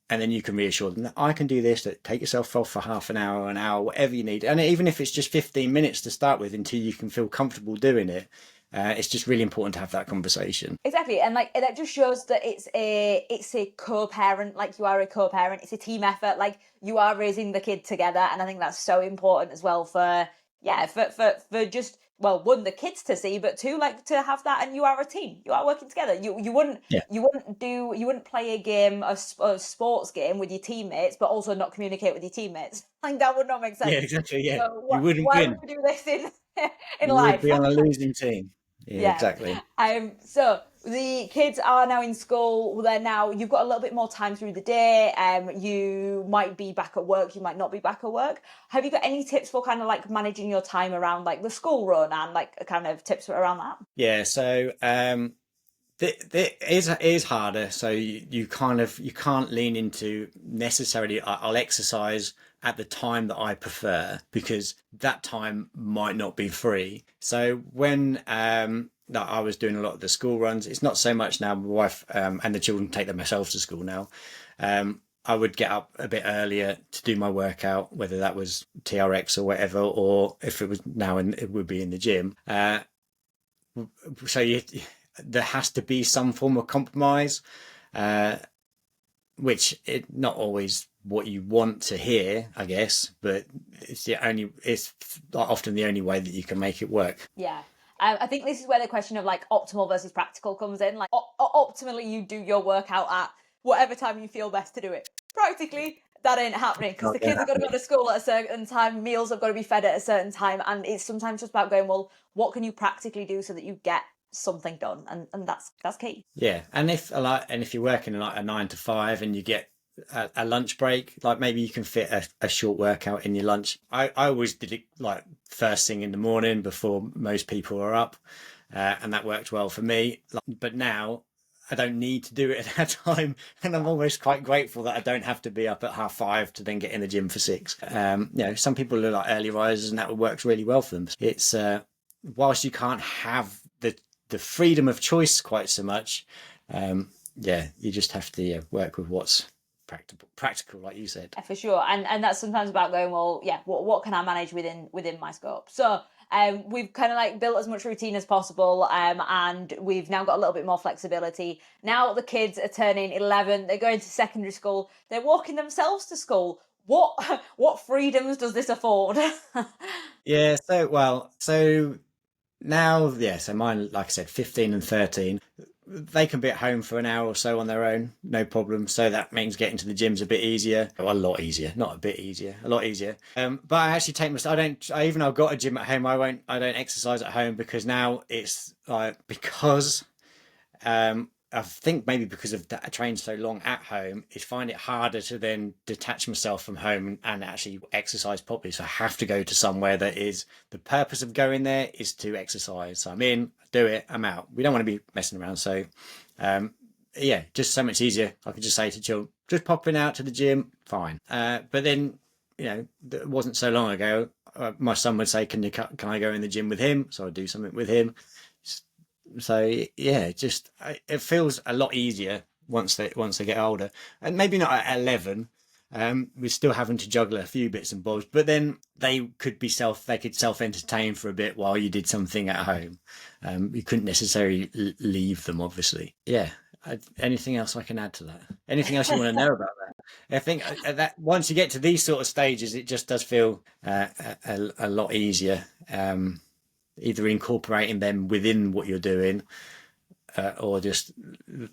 And then you can reassure them that I can do this, that take yourself off for half an hour, whatever you need. And even if it's just 15 minutes to start with until you can feel comfortable doing it, it's just really important to have that conversation. Exactly, and like that just shows that it's a co-parent, like you are a co-parent. It's a team effort, like you are raising the kid together, and I think that's so important as well for just, well, one, the kids to see, but two, like to have that, and you are a team, you are working together. You wouldn't Yeah. you wouldn't play a game, a sports game with your teammates, but also not communicate with your teammates. Like that would not make sense. Yeah, exactly. Yeah, So you wouldn't why would win. we do this in You would life? be on a losing team. Yeah, Yeah. exactly. So the kids are now in school. You've got a little bit more time through the day. You might be back at work, you might not be back at work. Have you got any tips for kind of like managing your time around like the school run and like kind of tips around that? Yeah, so It is harder. So you kind of you can't lean into necessarily. I'll exercise at the time that I prefer because that time might not be free. So when that I was doing a lot of the school runs, it's not so much now. My wife and the children take themselves to school now. I would get up a bit earlier to do my workout, whether that was TRX or whatever, or if it was now, and it would be in the gym. So there has to be some form of compromise, uh, which it not always what you want to hear, I guess, but it's often the only way that you can make it work. Yeah. I think this is where the question of like optimal versus practical comes in. Like, optimally, you do your workout at whatever time you feel best to do it. Practically, that ain't happening because Not the gonna kids have got to go happen. to school at a certain time, meals have got to be fed at a certain time, and it's sometimes just about going, well, what can you practically do so that you get something done? And that's key. Yeah, and if you're working like a 9 to 5 and you get a lunch break, like maybe you can fit a short workout in your lunch. I always did it like first thing in the morning before most people are up, and that worked well for me. But now I don't need to do it at that time, and I'm almost quite grateful that I don't have to be up at 5:30 to then get in the gym for 6. Some people are like early risers, and that works really well for them. It's whilst you can't have the freedom of choice quite so much, you just have to work with what's practical, like you said. Yeah, for sure. And that's sometimes about going, well, yeah, what can I manage within my scope? So we've kind of like built as much routine as possible, and we've now got a little bit more flexibility. Now the kids are turning 11, they're going to secondary school, they're walking themselves to school. What freedoms does this afford? Yeah, so now, yeah, so mine, like I said, 15 and 13, they can be at home for an hour or so on their own, no problem. So that means getting to the gym's a bit easier, well, a lot easier, not a bit easier, a lot easier. But I actually take my, even though I've got a gym at home, I don't exercise at home because now it's like, because I think maybe because of that, I trained so long at home, I find it harder to then detach myself from home and actually exercise properly. So I have to go to somewhere that is the purpose of going there is to exercise. So I'm in, do it, I'm out. We don't want to be messing around. So, just so much easier. I could just say to children, just popping out to the gym, fine. But then, it wasn't so long ago. My son would say, "Can I go in the gym with him?" So I'd do something with him. So yeah, it feels a lot easier once they get older, and maybe not at 11. We're still having to juggle a few bits and bobs, but then they could self entertain for a bit while you did something at home. You couldn't necessarily leave them, obviously. Yeah. Anything else I can add to that? Anything else you want to know about that? I think that once you get to these sort of stages, it just does feel a lot easier. Either incorporating them within what you're doing, or just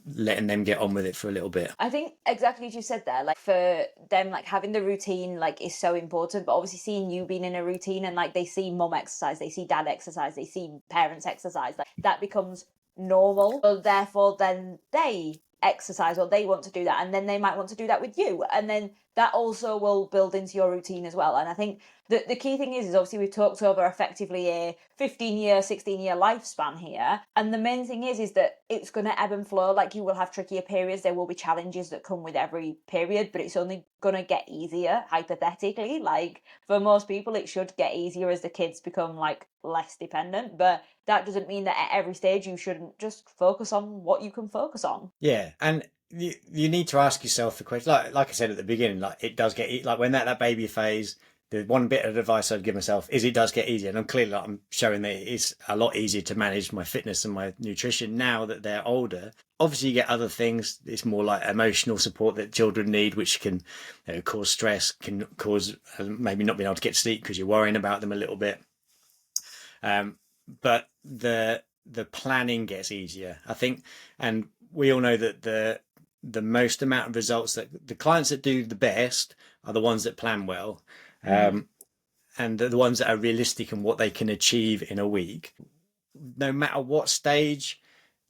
letting them get on with it for a little bit. I think exactly as you said there, like for them, like having the routine like is so important. But obviously seeing you being in a routine and like they see mum exercise, they see dad exercise, they see parents exercise, like that becomes normal. So therefore then they exercise or they want to do that and then they might want to do that with you. And then that also will build into your routine as well. And I think the key thing is obviously we've talked over effectively a 15-year, 16-year lifespan here. And the main thing is that it's going to ebb and flow. Like you will have trickier periods. There will be challenges that come with every period, but it's only going to get easier, hypothetically. Like for most people, it should get easier as the kids become like less dependent. But that doesn't mean that at every stage you shouldn't just focus on what you can focus on. Yeah, and you need to ask yourself the question, like I said at the beginning, like it does get like when that baby phase. The one bit of advice I'd give myself is it does get easier, and I'm clearly like, I'm showing that it's a lot easier to manage my fitness and my nutrition now that they're older. Obviously, you get other things. It's more like emotional support that children need, which can cause stress, can cause maybe not being able to get sleep because you're worrying about them a little bit. But the planning gets easier, I think, and we all know that the most amount of results that the clients that do the best are the ones that plan well, and the ones that are realistic in what they can achieve in a week. No matter what stage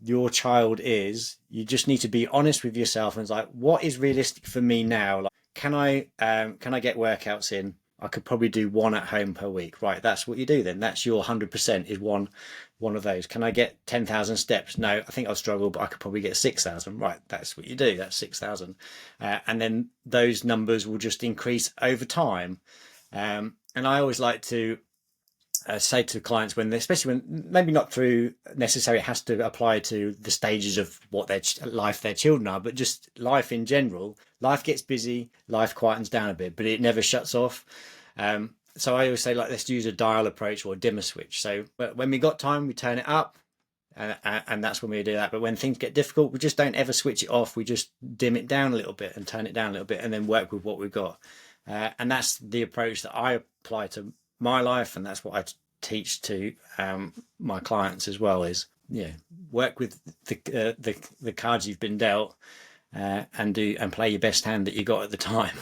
your child is, you just need to be honest with yourself and it's like, what is realistic for me now? Like, can I get workouts in? I could probably do one at home per week. Right, that's what you do then. That's your 100% is one one of those. Can I get 10,000 steps? No, I think I'll struggle, but I could probably get 6,000. Right, that's what you do. That's 6,000. And then those numbers will just increase over time. And I always like to say to clients when, especially when maybe not through necessarily it has to apply to the stages of what their life their children are, but just life in general. Life gets busy, life quietens down a bit, but it never shuts off. So I always say, like, let's use a dial approach or a dimmer switch. So when we got time, we turn it up, and that's when we do that. But when things get difficult, we just don't ever switch it off. We just dim it down a little bit and turn it down a little bit, and then work with what we've got. And that's the approach that I apply to my life, and that's what I teach to my clients as well. Is work with the cards you've been dealt, and play your best hand that you got at the time,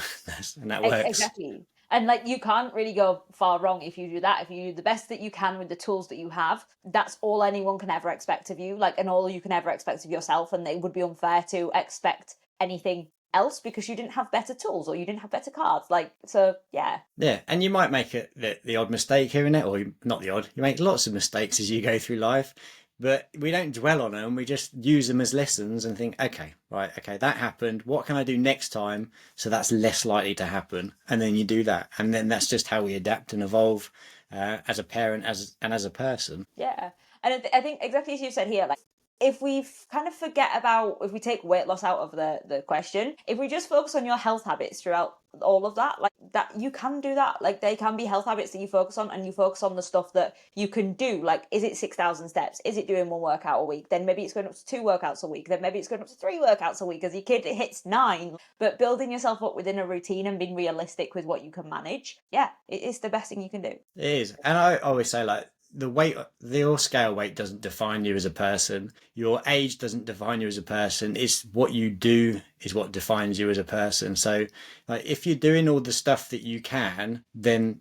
and that works. Exactly. And like, you can't really go far wrong if you do that. If you do the best that you can with the tools that you have, that's all anyone can ever expect of you, like, and all you can ever expect of yourself. And it would be unfair to expect anything else because you didn't have better tools or you didn't have better cards. Like, so yeah. And you might make the odd mistake here and there, or not the odd. You make lots of mistakes as you go through life, but we don't dwell on them. We just use them as lessons and think, okay, that happened. What can I do next time so that's less likely to happen? And then you do that, and then that's just how we adapt and evolve as a parent, as a person. Yeah. And I think exactly as you said here, like, if we kind of forget about, if we take weight loss out of the question, if we just focus on your health habits throughout all of that, like, that you can do that. Like, they can be health habits that you focus on, and you focus on the stuff that you can do. Like, is it 6,000 steps? Is it doing one workout a week? Then maybe it's going up to 2 workouts a week. Then maybe it's going up to 3 workouts a week as your kid hits 9. But building yourself up within a routine and being realistic with what you can manage, yeah, it's the best thing you can do. It is. And I always say, like, the weight, your scale weight doesn't define you as a person. Your age doesn't define you as a person. It's what you do is what defines you as a person. So, like, if you're doing all the stuff that you can, then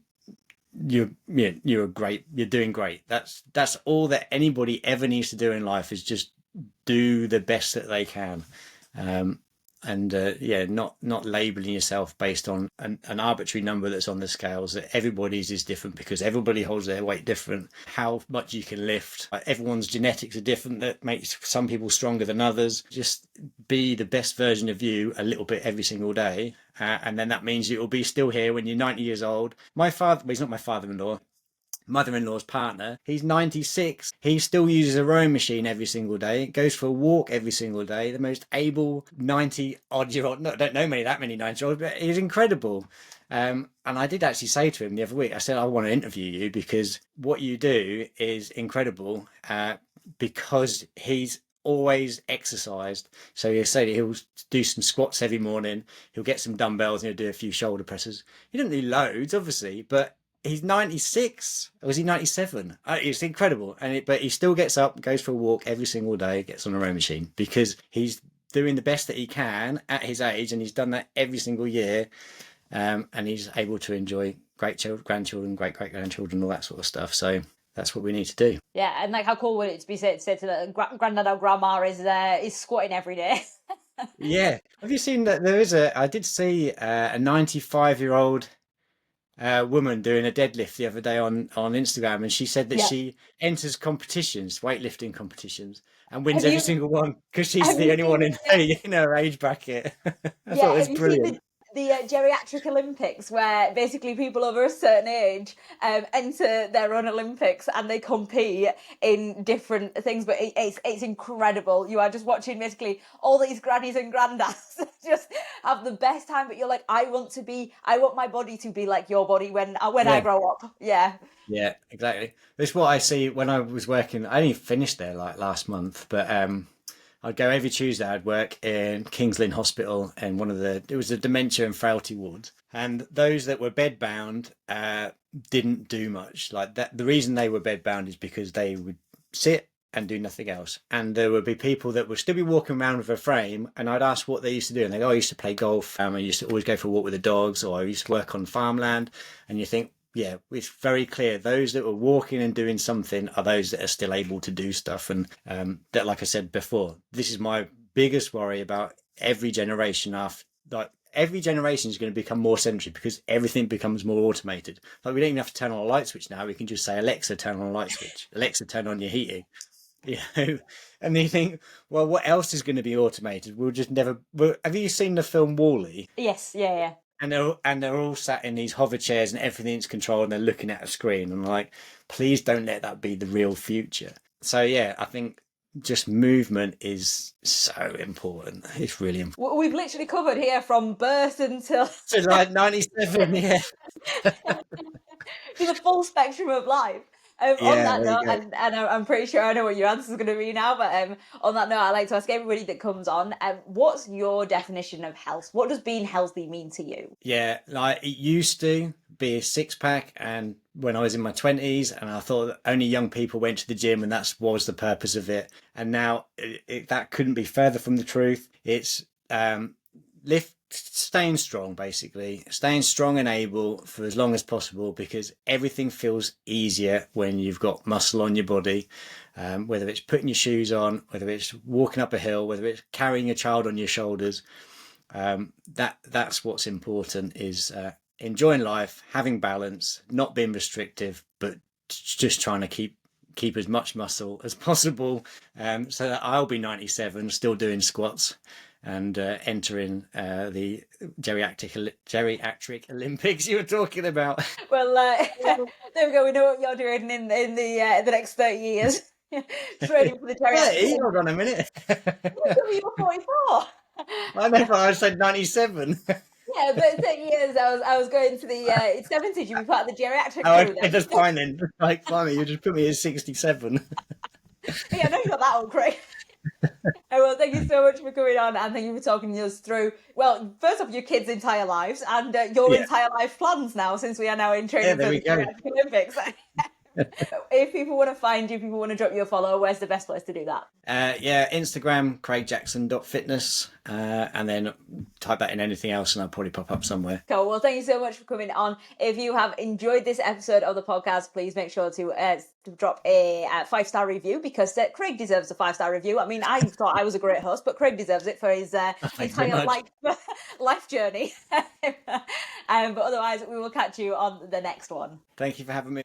you're doing great. That's all that anybody ever needs to do in life, is just do the best that they can. Not labeling yourself based on an arbitrary number that's on the scales. That everybody's is different because everybody holds their weight different. How much you can lift, everyone's genetics are different. That makes some people stronger than others. Just be the best version of you a little bit every single day, and then that means you'll be still here when you're 90 years old. My father, well, he's not my father-in-law, mother-in-law's partner, he's 96. He still uses a rowing machine every single day, goes for a walk every single day. The most able 90-odd-year-old, no, I don't know that many 90-year-olds, but he's incredible. And I did actually say to him the other week, I said, I want to interview you because what you do is incredible, because he's always exercised. So he'll say that he'll do some squats every morning, he'll get some dumbbells, and he'll do a few shoulder presses. He doesn't do loads, obviously, but he's 96, or was he 97? It's incredible. But he still gets up, goes for a walk every single day, gets on a rowing machine because he's doing the best that he can at his age, and he's done that every single year. And he's able to enjoy great grandchildren, great-great-grandchildren, all that sort of stuff. So that's what we need to do. Yeah, and like, how cool would it be said to the granddad or grandma is squatting every day? Yeah. Have you seen that? I did see a 95-year-old woman doing a deadlift the other day on Instagram, and she said that she enters competitions, weightlifting competitions, and wins every single one because she's the only one in her age bracket. I thought it was brilliant. The geriatric Olympics, where basically people over a certain age enter their own Olympics and they compete in different things, but it's incredible. You are just watching basically all these grannies and granddads just have the best time, but you're like, I want my body to be like your body when I grow up. Yeah exactly. That's what I see when I was working. I only finished there like last month, but I'd go every Tuesday. I'd work in King's Lynn Hospital, and it was a dementia and frailty ward. And those that were bedbound didn't do much. Like that, the reason they were bedbound is because they would sit and do nothing else. And there would be people that would still be walking around with a frame, and I'd ask what they used to do, and they go, I used to play golf. I used to always go for a walk with the dogs, or I used to work on farmland. And you think, yeah, it's very clear. Those that were walking and doing something are those that are still able to do stuff. And that, like I said before, this is my biggest worry about every generation after. Like, every generation is going to become more sedentary because everything becomes more automated. Like, we don't even have to turn on a light switch now. We can just say, Alexa, turn on a light switch. Alexa, turn on your heating. You know, and you think, well, what else is going to be automated? We'll just never. Have you seen the film Wall-E? Yes, yeah. And they're all sat in these hover chairs and everything's controlled and they're looking at a screen and like, please don't let that be the real future. So yeah, I think just movement is so important. It's really important. We've literally covered here from birth until So like 97, yeah. to the full spectrum of life. On Yeah, that there you note, go. and I'm pretty sure I know what your answer is going to be now, but on that note, I like to ask everybody that comes on, what's your definition of health? What does being healthy mean to you? Yeah, like, it used to be a six pack, and when I was in my 20s, and I thought that only young people went to the gym, and that was the purpose of it. And now that couldn't be further from the truth. It's staying strong, basically, staying strong and able for as long as possible, because everything feels easier when you've got muscle on your body. Whether it's putting your shoes on, whether it's walking up a hill, whether it's carrying a child on your shoulders. That's what's important, is enjoying life, having balance, not being restrictive, but just trying to keep as much muscle as possible, so that I'll be 97 still doing squats and entering the geriatric Olympics you were talking about. Well, there we go. We know what you're doing in the next 30 years. Training for the Hey, geriatric. hold on a minute. You were 44. I know, but I said 97. Yeah, but 30 years, I was going to the 70s. You'd be part of the geriatric Oh, crew okay, then. that's fine then. Like, fine, you just put me at 67. Yeah, I know you're not that old, Craig. Well, thank you so much for coming on, and thank you for talking us through, well, first off, your kids' entire lives and your Yeah, entire life plans now, since we are now in yeah, training there for we the go. Geriatric Olympics. If people want to find you, people want to drop you a follow, where's the best place to do that? Yeah, Instagram, craigjackson.fitness, and then type that in anything else and I'll probably pop up somewhere. Cool. Well, thank you so much for coming on. If you have enjoyed this episode of the podcast, please make sure to drop a 5-star review, because Craig deserves a 5-star review. I mean, I thought I was a great host, but Craig deserves it for his Thanks very entire much. life journey. But otherwise, we will catch you on the next one. Thank you for having me.